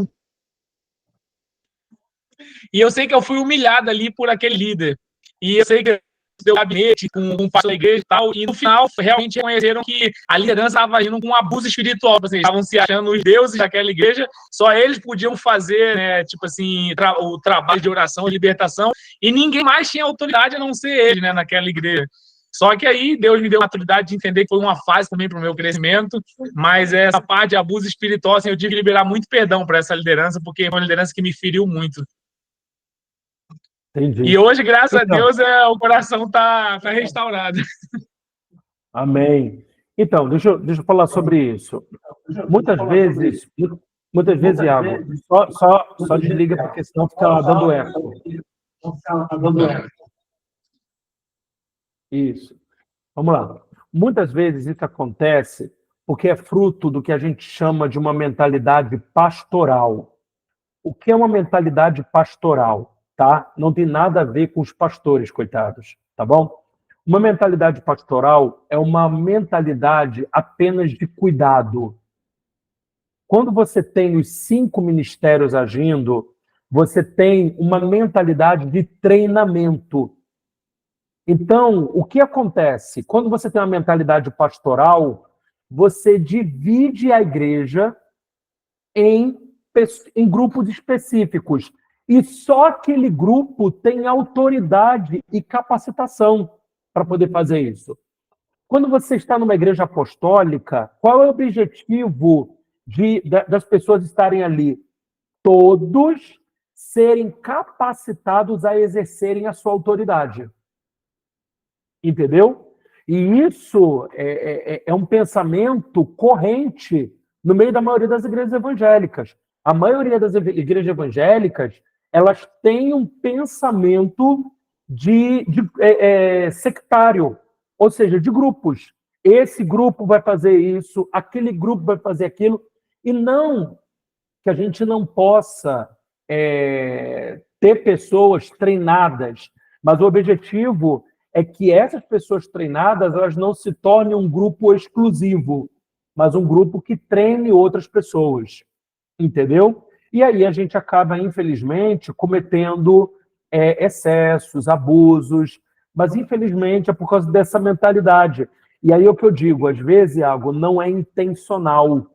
E eu sei que eu fui humilhado ali por aquele líder. E eu sei que deu gabinete com um pastor da igreja e tal, e no final realmente reconheceram que a liderança estava agindo com um abuso espiritual, assim, estavam se achando os deuses daquela igreja, só eles podiam fazer, né, tipo assim, o trabalho de oração e libertação, e ninguém mais tinha autoridade a não ser ele, né, naquela igreja. Só que aí Deus me deu a maturidade de entender que foi uma fase também para o meu crescimento, mas essa parte de abuso espiritual, assim, eu tive que liberar muito perdão para essa liderança, porque foi uma liderança que me feriu muito. Entendi. E hoje, graças a Deus, o coração tá restaurado. Amém. Então, deixa eu falar sobre isso. Muitas vezes, Iago, só desliga, porque senão fica dando eco. Isso. Vamos lá. Muitas vezes isso acontece porque é fruto do que a gente chama de uma mentalidade pastoral. O que é uma mentalidade pastoral? Tá? Não tem nada a ver com os pastores, coitados, tá bom? Uma mentalidade pastoral é uma mentalidade apenas de cuidado. Quando você tem os 5 ministérios agindo, você tem uma mentalidade de treinamento. Então, o que acontece? Quando você tem uma mentalidade pastoral, você divide a igreja em grupos específicos. E só aquele grupo tem autoridade e capacitação para poder fazer isso. Quando você está numa igreja apostólica, qual é o objetivo das pessoas estarem ali? Todos serem capacitados a exercerem a sua autoridade. Entendeu? E isso é um pensamento corrente no meio da maioria das igrejas evangélicas. A maioria das igrejas evangélicas, elas têm um pensamento sectário, ou seja, de grupos. Esse grupo vai fazer isso, aquele grupo vai fazer aquilo, e não que a gente não possa ter pessoas treinadas, mas o objetivo é que essas pessoas treinadas, elas não se tornem um grupo exclusivo, mas um grupo que treine outras pessoas, entendeu? E aí a gente acaba, infelizmente, cometendo excessos, abusos, mas infelizmente é por causa dessa mentalidade. E aí é o que eu digo, às vezes, Iago, não é intencional.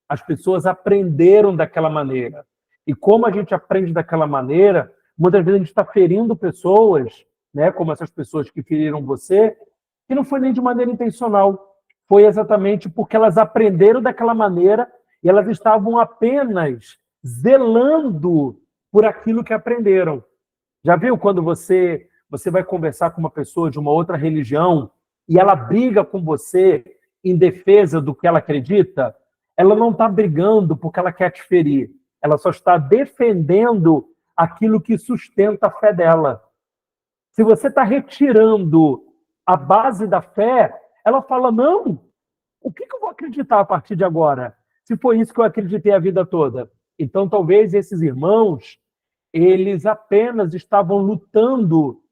As pessoas aprenderam daquela maneira. E como a gente aprende daquela maneira, muitas vezes a gente está ferindo pessoas, né, como essas pessoas que feriram você, que não foi nem de maneira intencional. Foi exatamente porque elas aprenderam daquela maneira e elas estavam apenas zelando por aquilo que aprenderam. Já viu quando você vai conversar com uma pessoa de uma outra religião e ela briga com você em defesa do que ela acredita? Ela não está brigando porque ela quer te ferir. Ela só está defendendo aquilo que sustenta a fé dela. Se você está retirando a base da fé, ela fala, não, o que eu vou acreditar a partir de agora? Se foi isso que eu acreditei a vida toda. Então, talvez esses irmãos, eles apenas estavam lutando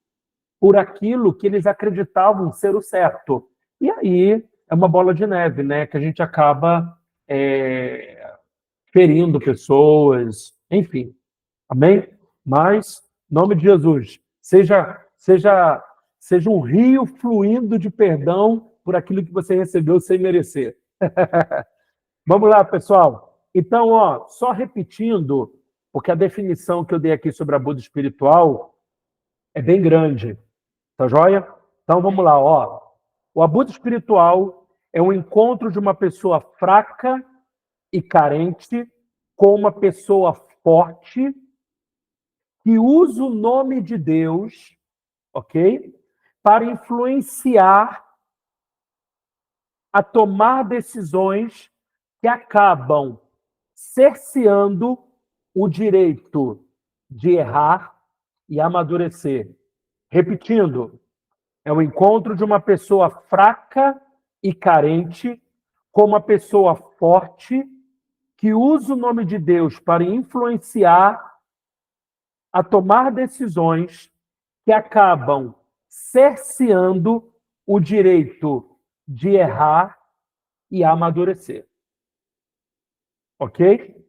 por aquilo que eles acreditavam ser o certo. E aí é uma bola de neve, né? Que a gente acaba ferindo pessoas, enfim. Amém? Mas, em nome de Jesus, seja um rio fluindo de perdão por aquilo que você recebeu sem merecer. Vamos lá, pessoal. Então, ó, só repetindo, porque a definição que eu dei aqui sobre abuso espiritual é bem grande. Tá joia? Então, vamos lá, ó. O abuso espiritual é um encontro de uma pessoa fraca e carente com uma pessoa forte que usa o nome de Deus, ok? Para influenciar a tomar decisões que acabam cerceando o direito de errar e amadurecer. Repetindo, é o encontro de uma pessoa fraca e carente com uma pessoa forte que usa o nome de Deus para influenciar a tomar decisões que acabam cerceando o direito de errar e amadurecer. Ok?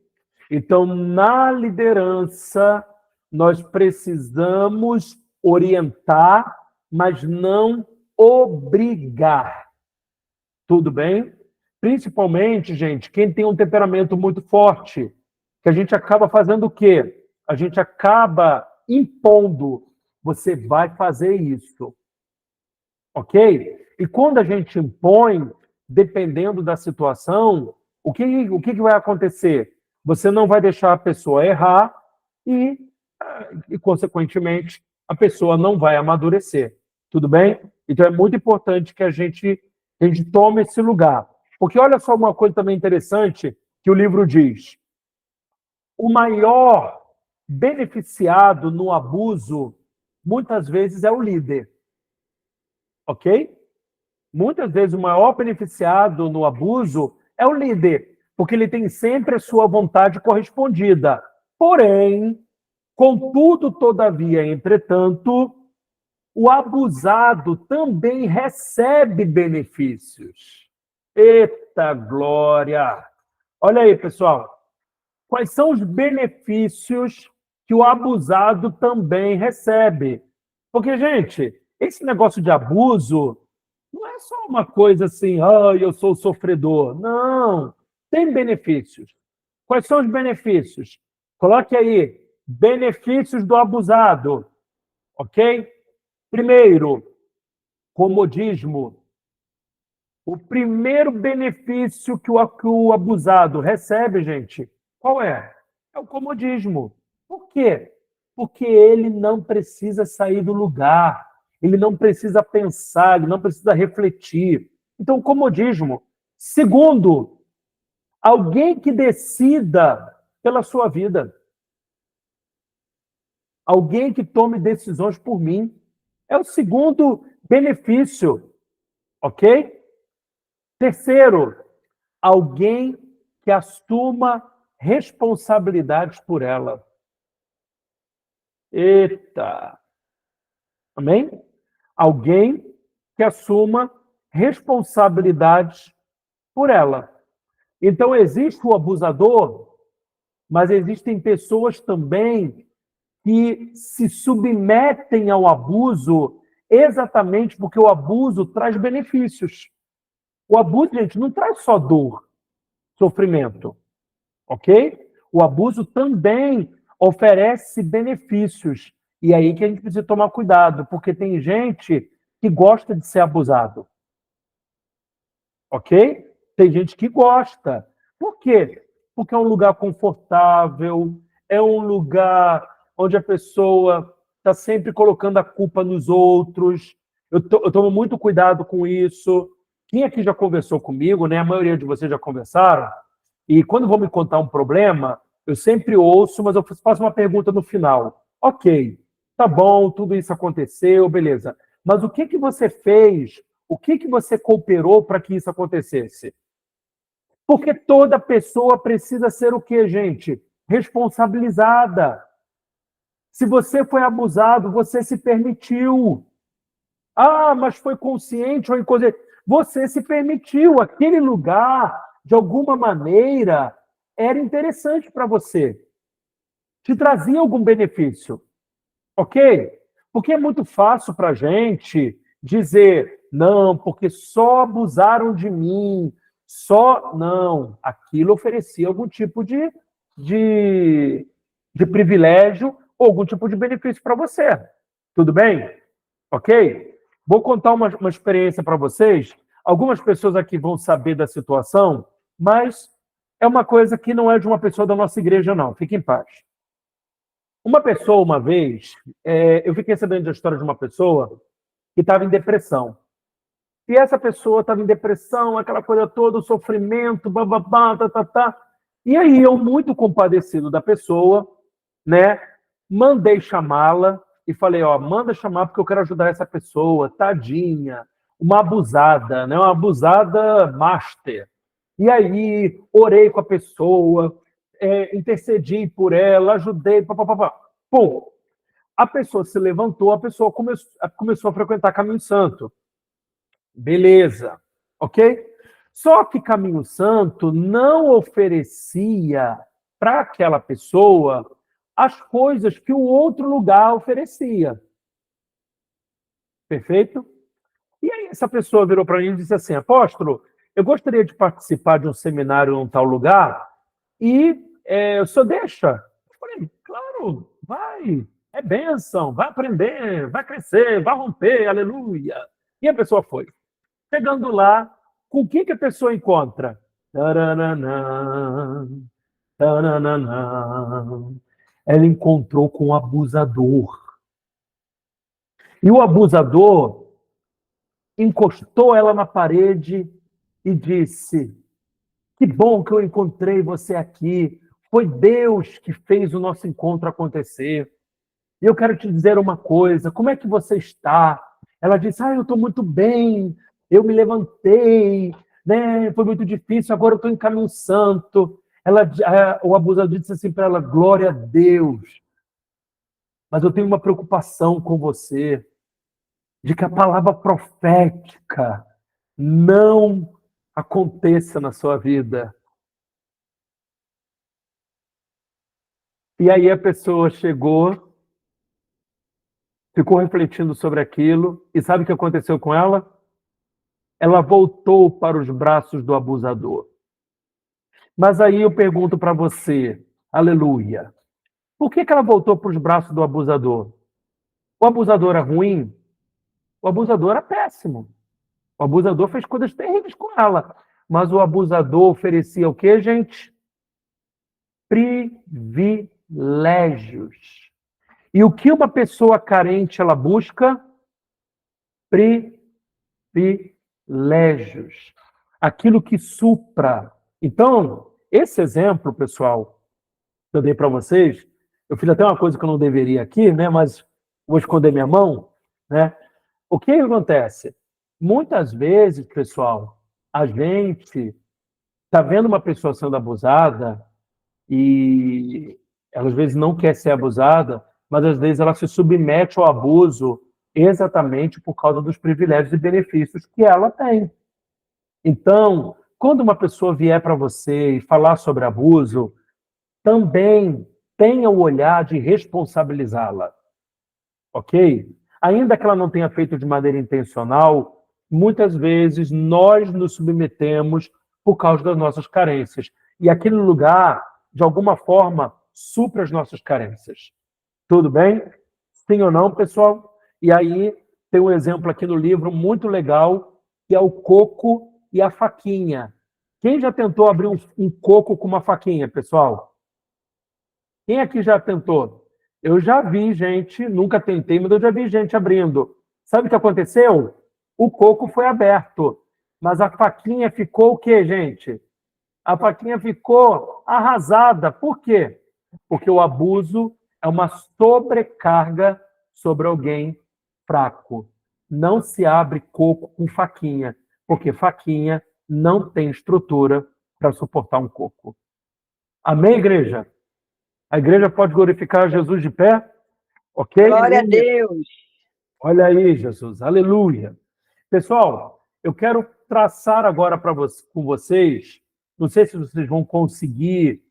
Então, na liderança, nós precisamos orientar, mas não obrigar. Tudo bem? Principalmente, gente, quem tem um temperamento muito forte, que a gente acaba fazendo o quê? A gente acaba impondo. Você vai fazer isso. Ok? E quando a gente impõe, dependendo da situação, o que vai acontecer? Você não vai deixar a pessoa errar e, consequentemente, a pessoa não vai amadurecer. Tudo bem? Então, é muito importante que a gente tome esse lugar. Porque olha só uma coisa também interessante que o livro diz. O maior beneficiado no abuso, muitas vezes, é o líder. Ok? Muitas vezes, o maior beneficiado no abuso é o líder, porque ele tem sempre a sua vontade correspondida. Porém, contudo, todavia, entretanto, o abusado também recebe benefícios. Eita glória! Olha aí, pessoal. Quais são os benefícios que o abusado também recebe? Porque, gente, esse negócio de abuso não é só uma coisa assim, eu sou sofredor. Não, tem benefícios. Quais são os benefícios? Coloque aí, benefícios do abusado, ok? Primeiro, comodismo. O primeiro benefício que o abusado recebe, gente, qual é? É o comodismo. Por quê? Porque ele não precisa sair do lugar, ele não precisa pensar, ele não precisa refletir. Então, comodismo. Segundo, alguém que decida pela sua vida. Alguém que tome decisões por mim. É o segundo benefício, ok? Terceiro, alguém que assuma responsabilidades por ela. Eita! Amém? Alguém que assuma responsabilidades por ela. Então, existe o abusador, mas existem pessoas também que se submetem ao abuso exatamente porque o abuso traz benefícios. O abuso, gente, não traz só dor, sofrimento, ok? O abuso também oferece benefícios. E é aí que a gente precisa tomar cuidado, porque tem gente que gosta de ser abusado. Ok? Tem gente que gosta. Por quê? Porque é um lugar confortável, é um lugar onde a pessoa está sempre colocando a culpa nos outros. Eu tomo muito cuidado com isso. Quem aqui já conversou comigo, né? A maioria de vocês já conversaram. E quando vão me contar um problema, eu sempre ouço, mas eu faço uma pergunta no final. Ok, tá bom, tudo isso aconteceu, beleza. Mas o que você fez? O que você cooperou para que isso acontecesse? Porque toda pessoa precisa ser o quê, gente? Responsabilizada. Se você foi abusado, você se permitiu. Ah, mas foi consciente ou inconsciente? Você se permitiu. Aquele lugar, de alguma maneira, era interessante para você. Te trazia algum benefício. Ok? Porque é muito fácil para a gente dizer, não, porque só abusaram de mim, Só não, aquilo oferecia algum tipo de, de privilégio ou algum tipo de benefício para você. Tudo bem? Ok? Vou contar uma experiência para vocês. Algumas pessoas aqui vão saber da situação, mas é uma coisa que não é de uma pessoa da nossa igreja, não. Fique em paz. Uma pessoa, uma vez, eu fiquei sabendo da história de uma pessoa que estava em depressão. E essa pessoa estava em depressão, aquela coisa toda, o sofrimento, bababá, tá. E aí eu, muito compadecido da pessoa, né, mandei chamá-la e falei, ó, manda chamar porque eu quero ajudar essa pessoa, tadinha, uma abusada, né, uma abusada master. E aí orei com a pessoa, intercedi por ela, ajudei, papapá. Pum, a pessoa se levantou, a pessoa começou a frequentar Caminho Santo. Beleza, ok? Só que Caminho Santo não oferecia para aquela pessoa as coisas que o outro lugar oferecia. Perfeito? E aí essa pessoa virou para mim e disse assim, apóstolo, eu gostaria de participar de um seminário em um tal lugar e o senhor deixa? Eu falei, claro, vai, é bênção, vai aprender, vai crescer, vai romper, aleluia. E a pessoa foi. Chegando lá, com o que a pessoa encontra? Taranana, taranana. Ela encontrou com o abusador. E o abusador encostou ela na parede e disse, que bom que eu encontrei você aqui. Foi Deus que fez o nosso encontro acontecer. E eu quero te dizer uma coisa, como é que você está? Ela disse, eu estou muito bem, eu me levantei, né? Foi muito difícil, agora eu estou em Caminho Santo. O abusador disse assim para ela, glória a Deus, mas eu tenho uma preocupação com você, de que a palavra profética não aconteça na sua vida. E aí a pessoa chegou, ficou refletindo sobre aquilo, e sabe o que aconteceu com ela? Ela voltou para os braços do abusador. Mas aí eu pergunto para você, aleluia, por que ela voltou para os braços do abusador? O abusador é ruim? O abusador é péssimo. O abusador fez coisas terríveis com ela. Mas o abusador oferecia o quê, gente? Privilégios. E o que uma pessoa carente ela busca? Privilégios. Aquilo que supra. Então, esse exemplo, pessoal, que eu dei para vocês, eu fiz até uma coisa que eu não deveria aqui, né? Mas vou esconder minha mão, né? O que acontece? Muitas vezes, pessoal, a gente está vendo uma pessoa sendo abusada e ela às vezes não quer ser abusada, mas às vezes ela se submete ao abuso exatamente por causa dos privilégios e benefícios que ela tem. Então, quando uma pessoa vier para você e falar sobre abuso, também tenha o olhar de responsabilizá-la, ok? Ainda que ela não tenha feito de maneira intencional, muitas vezes nós nos submetemos por causa das nossas carências. E aquele lugar, de alguma forma, supra as nossas carências. Tudo bem? Sim ou não, pessoal? E aí tem um exemplo aqui no livro muito legal, que é o coco e a faquinha. Quem já tentou abrir um coco com uma faquinha, pessoal? Quem aqui já tentou? Eu já vi gente, nunca tentei, mas eu já vi gente abrindo. Sabe o que aconteceu? O coco foi aberto, mas a faquinha ficou o quê, gente? A faquinha ficou arrasada. Por quê? Porque o abuso é uma sobrecarga sobre alguém fraco. Não se abre coco com faquinha, porque faquinha não tem estrutura para suportar um coco. Amém, igreja? A igreja pode glorificar Jesus de pé? Ok? Glória a Deus. Olha aí, Jesus. Aleluia. Pessoal, eu quero traçar agora com vocês, não sei se vocês vão conseguir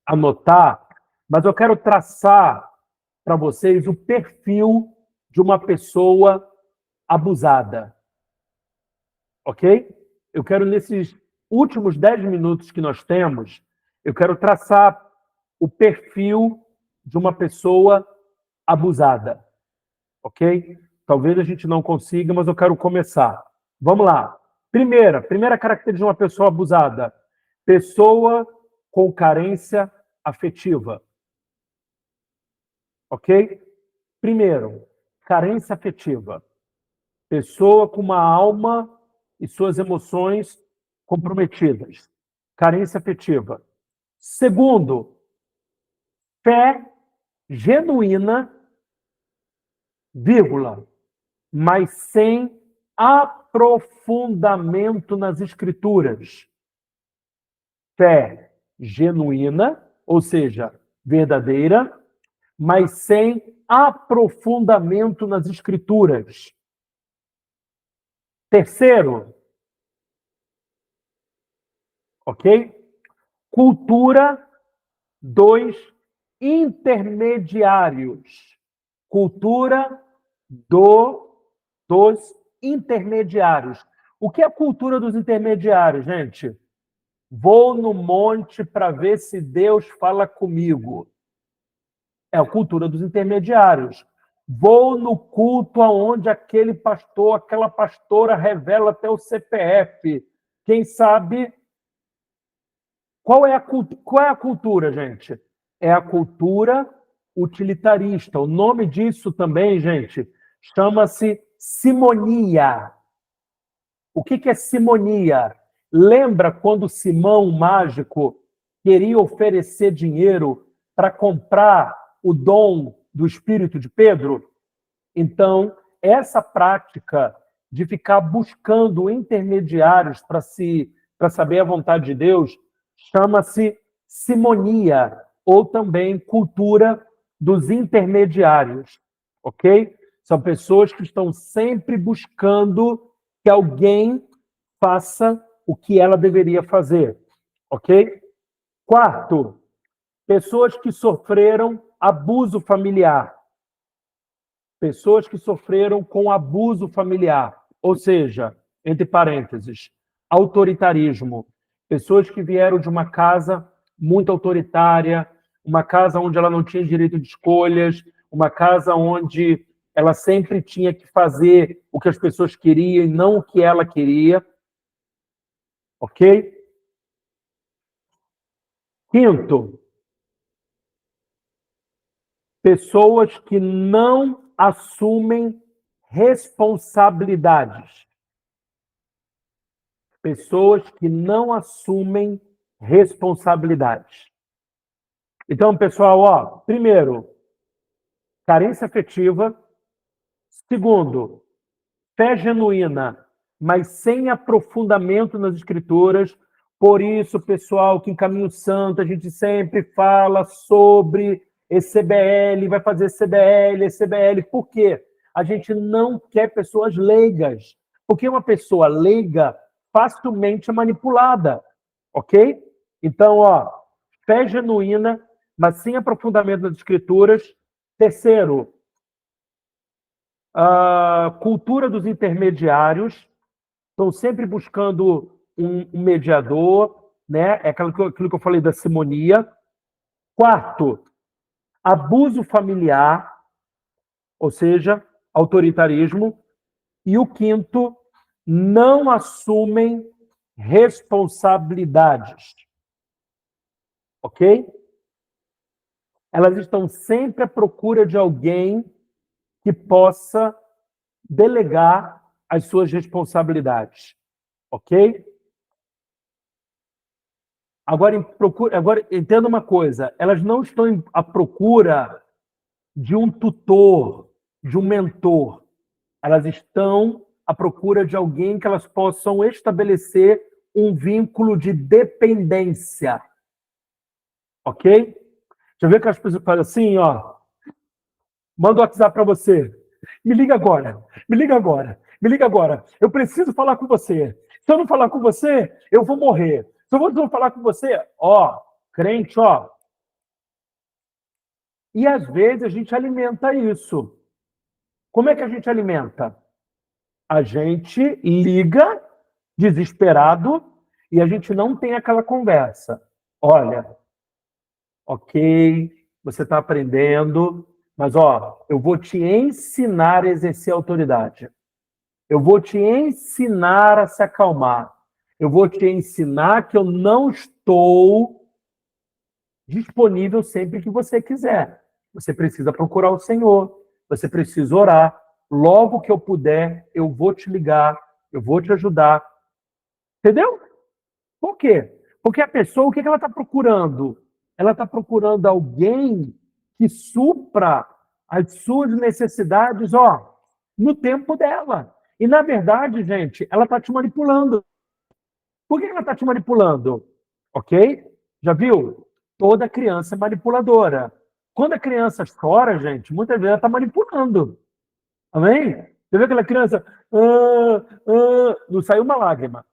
anotar, mas eu quero traçar para vocês o perfil de uma pessoa abusada. Ok? eu quero, nesses últimos 10 minutos que nós temos, eu quero traçar o perfil de uma pessoa abusada, ok? Talvez a gente não consiga, mas eu quero começar. Vamos lá. Primeira característica de uma pessoa abusada. Pessoa com carência afetiva. Ok? Primeiro, carência afetiva. Pessoa com uma alma e suas emoções comprometidas. Carência afetiva. Segundo, fé genuína, vírgula, mas sem aprofundamento nas escrituras. Fé genuína, ou seja, verdadeira, mas sem aprofundamento nas escrituras. Terceiro, ok? Cultura dos intermediários. Cultura dos intermediários. O que é a cultura dos intermediários, gente? Vou no monte para ver se Deus fala comigo. É a cultura dos intermediários. Vou no culto aonde aquele pastor, aquela pastora revela até o CPF. Quem sabe? Qual é a cultura, gente? É a cultura utilitarista. O nome disso também, gente, chama-se simonia. O que é simonia? Lembra quando Simão, o mágico, queria oferecer dinheiro para comprar o dom do Espírito de Pedro? Então, essa prática de ficar buscando intermediários para saber a vontade de Deus chama-se simonia, ou também cultura dos intermediários, ok? São pessoas que estão sempre buscando que alguém faça o que ela deveria fazer, ok? Quarto, pessoas que sofreram abuso familiar. Pessoas que sofreram com abuso familiar, ou seja, entre parênteses, autoritarismo. Pessoas que vieram de uma casa muito autoritária, uma casa onde ela não tinha direito de escolhas, uma casa onde ela sempre tinha que fazer o que as pessoas queriam e não o que ela queria. Ok? Quinto, pessoas que não assumem responsabilidades. Pessoas que não assumem responsabilidades. Então, pessoal, ó, primeiro, carência afetiva. Segundo, fé genuína, mas sem aprofundamento nas escrituras. Por isso, pessoal, que em Caminho Santo a gente sempre fala sobre ECBL, vai fazer CBL, ECBL. Por quê? A gente não quer pessoas leigas. Porque uma pessoa leiga facilmente é manipulada, ok? Então, ó, fé genuína, mas sem aprofundamento nas escrituras. Terceiro, a cultura dos intermediários, estão sempre buscando um mediador, né? É aquilo que eu falei da simonia. Quarto, abuso familiar, ou seja, autoritarismo. E o quinto, não assumem responsabilidades. Ok? Elas estão sempre à procura de alguém que possa delegar as suas responsabilidades. Ok? Agora entenda uma coisa, elas não estão à procura de um tutor, de um mentor. Elas estão à procura de alguém que elas possam estabelecer um vínculo de dependência. Ok? Já viu que as pessoas falam assim, ó, manda o WhatsApp para você. Me liga agora, me liga agora, me liga agora. Eu preciso falar com você. Se eu não falar com você, eu vou morrer. Se eu não falar com você, ó, crente, ó. E às vezes a gente alimenta isso. Como é que a gente alimenta? A gente liga desesperado e a gente não tem aquela conversa. Olha, ok, você está aprendendo, mas eu vou te ensinar a exercer autoridade. Eu vou te ensinar a se acalmar. Eu vou te ensinar que eu não estou disponível sempre que você quiser. Você precisa procurar o Senhor. Você precisa orar. Logo que eu puder, eu vou te ligar. Eu vou te ajudar. Entendeu? Por quê? Porque a pessoa, o que ela está procurando? Ela está procurando alguém que supra as suas necessidades, no tempo dela. E, na verdade, gente, ela está te manipulando. Por que ela está te manipulando? Ok? Já viu? Toda criança é manipuladora. Quando a criança chora, gente, muitas vezes ela está manipulando. Amém? Você vê aquela criança, não saiu uma lágrima.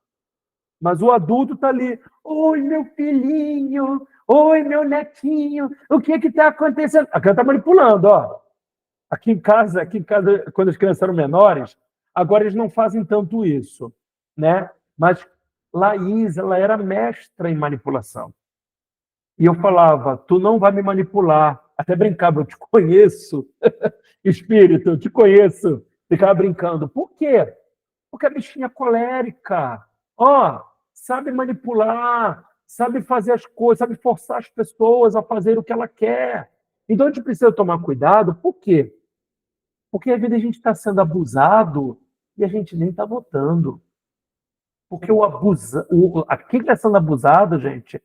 Mas o adulto está ali, oi, meu filhinho, oi, meu netinho, o que está acontecendo? A criança está manipulando, Aqui em casa, quando as crianças eram menores, agora eles não fazem tanto isso, né? Mas Laís, ela era mestra em manipulação. E eu falava, tu não vai me manipular. Até brincava, eu te conheço, espírito, eu te conheço. Ficava brincando. Por quê? Porque a bichinha colérica, sabe manipular, sabe fazer as coisas, sabe forçar as pessoas a fazer o que ela quer. Então a gente precisa tomar cuidado. Por quê? Porque às vezes a gente está sendo abusado e a gente nem está notando. Porque quem está sendo abusado, gente,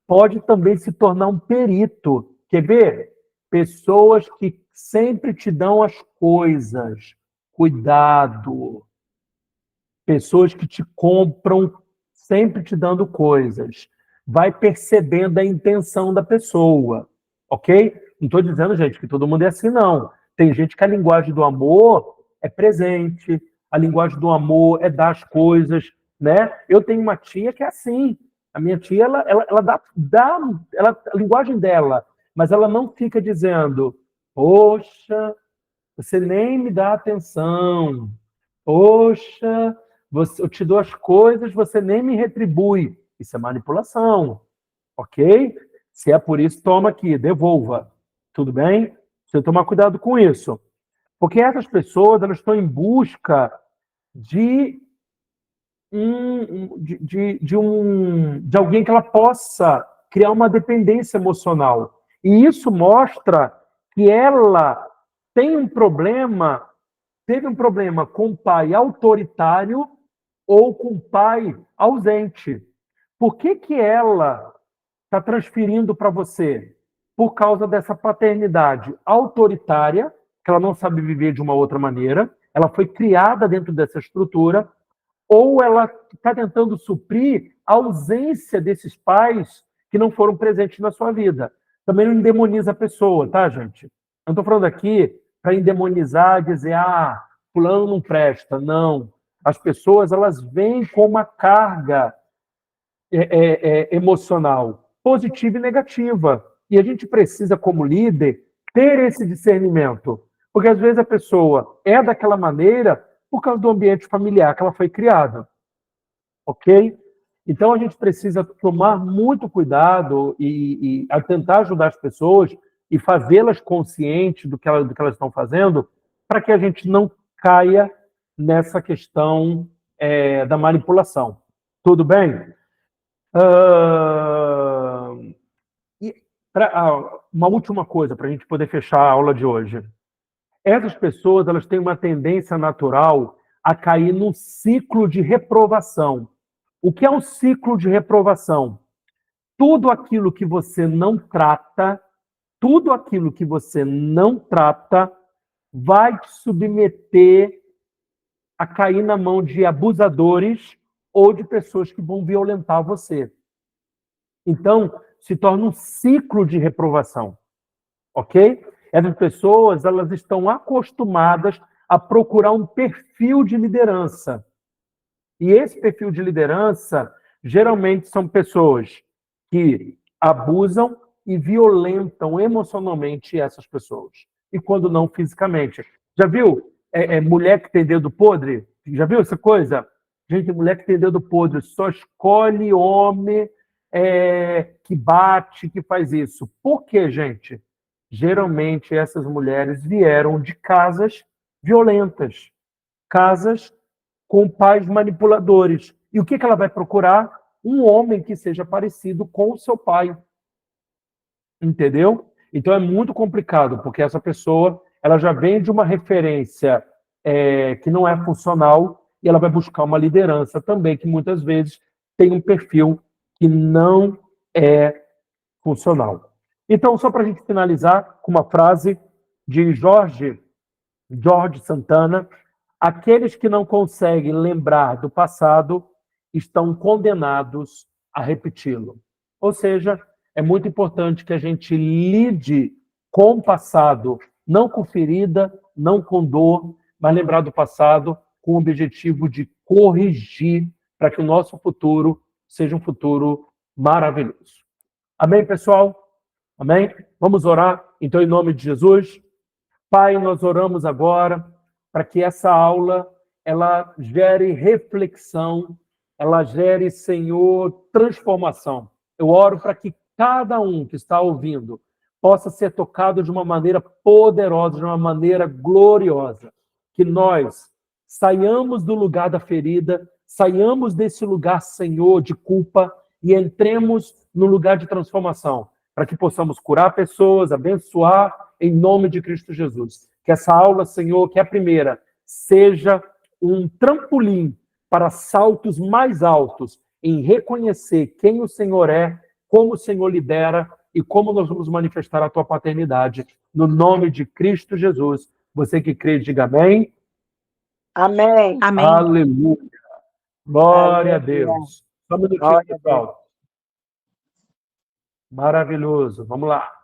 pode também se tornar um perito. Quer ver? Pessoas que sempre te dão as coisas. Cuidado. Pessoas que te compram sempre te dando coisas. Vai percebendo a intenção da pessoa. Ok? Não estou dizendo, gente, que todo mundo é assim, não. Tem gente que a linguagem do amor é presente, a linguagem do amor é dar as coisas, né? Eu tenho uma tia que é assim. A minha tia, ela dá a linguagem dela, mas ela não fica dizendo, poxa, você nem me dá atenção. Poxa, eu te dou as coisas, você nem me retribui. Isso é manipulação, ok? Se é por isso, toma aqui, devolva. Tudo bem? Você tomar cuidado com isso. Porque essas pessoas, elas estão em busca de alguém que ela possa criar uma dependência emocional. E isso mostra que ela teve um problema com o pai autoritário ou com o pai ausente. Por que ela está transferindo para você? Por causa dessa paternidade autoritária, que ela não sabe viver de uma outra maneira, ela foi criada dentro dessa estrutura, ou ela está tentando suprir a ausência desses pais que não foram presentes na sua vida. Também não endemoniza a pessoa, tá, gente? Eu não estou falando aqui para endemonizar, dizer, fulano não presta. Não. As pessoas, elas vêm com uma carga emocional, positiva e negativa. E a gente precisa, como líder, ter esse discernimento. Porque às vezes a pessoa é daquela maneira por causa do ambiente familiar que ela foi criada. Ok? Então a gente precisa tomar muito cuidado e tentar ajudar as pessoas e fazê-las conscientes do que elas estão fazendo, para que a gente não caia nessa questão da manipulação. Tudo bem? Uma última coisa para a gente poder fechar a aula de hoje. Essas pessoas, elas têm uma tendência natural a cair num ciclo de reprovação. O que é um ciclo de reprovação? Tudo aquilo que você não trata, vai te submeter a cair na mão de abusadores ou de pessoas que vão violentar você. Então, se torna um ciclo de reprovação. Ok? Essas pessoas, elas estão acostumadas a procurar um perfil de liderança. E esse perfil de liderança, geralmente, são pessoas que abusam e violentam emocionalmente essas pessoas. E quando não, fisicamente. Já viu mulher que tem dedo podre? Já viu essa coisa? Gente, mulher que tem dedo podre, só escolhe homem que bate, que faz isso. Por quê, gente? Geralmente essas mulheres vieram de casas violentas, casas com pais manipuladores. E o que ela vai procurar? Um homem que seja parecido com o seu pai. Entendeu? Então é muito complicado, porque essa pessoa ela já vem de uma referência que não é funcional e ela vai buscar uma liderança também que muitas vezes tem um perfil que não é funcional. Então, só para a gente finalizar com uma frase de Jorge Santana: aqueles que não conseguem lembrar do passado estão condenados a repeti-lo. Ou seja, é muito importante que a gente lide com o passado, não com ferida, não com dor, mas lembrar do passado com o objetivo de corrigir para que o nosso futuro seja um futuro maravilhoso. Amém, pessoal? Amém? Vamos orar, então, em nome de Jesus. Pai, nós oramos agora para que essa aula ela gere reflexão, ela gere, Senhor, transformação. Eu oro para que cada um que está ouvindo possa ser tocado de uma maneira poderosa, de uma maneira gloriosa. Que nós saiamos do lugar da ferida, saiamos desse lugar, Senhor, de culpa e entremos no lugar de transformação, para que possamos curar pessoas, abençoar, em nome de Cristo Jesus. Que essa aula, Senhor, que é a primeira, seja um trampolim para saltos mais altos em reconhecer quem o Senhor é, como o Senhor lidera e como nós vamos manifestar a tua paternidade. No nome de Cristo Jesus. Você que crê, diga amém. Amém. Amém. Aleluia. Glória a Aleluia. Deus. Só um minutinho, Glória a pessoal. Maravilhoso. Vamos lá.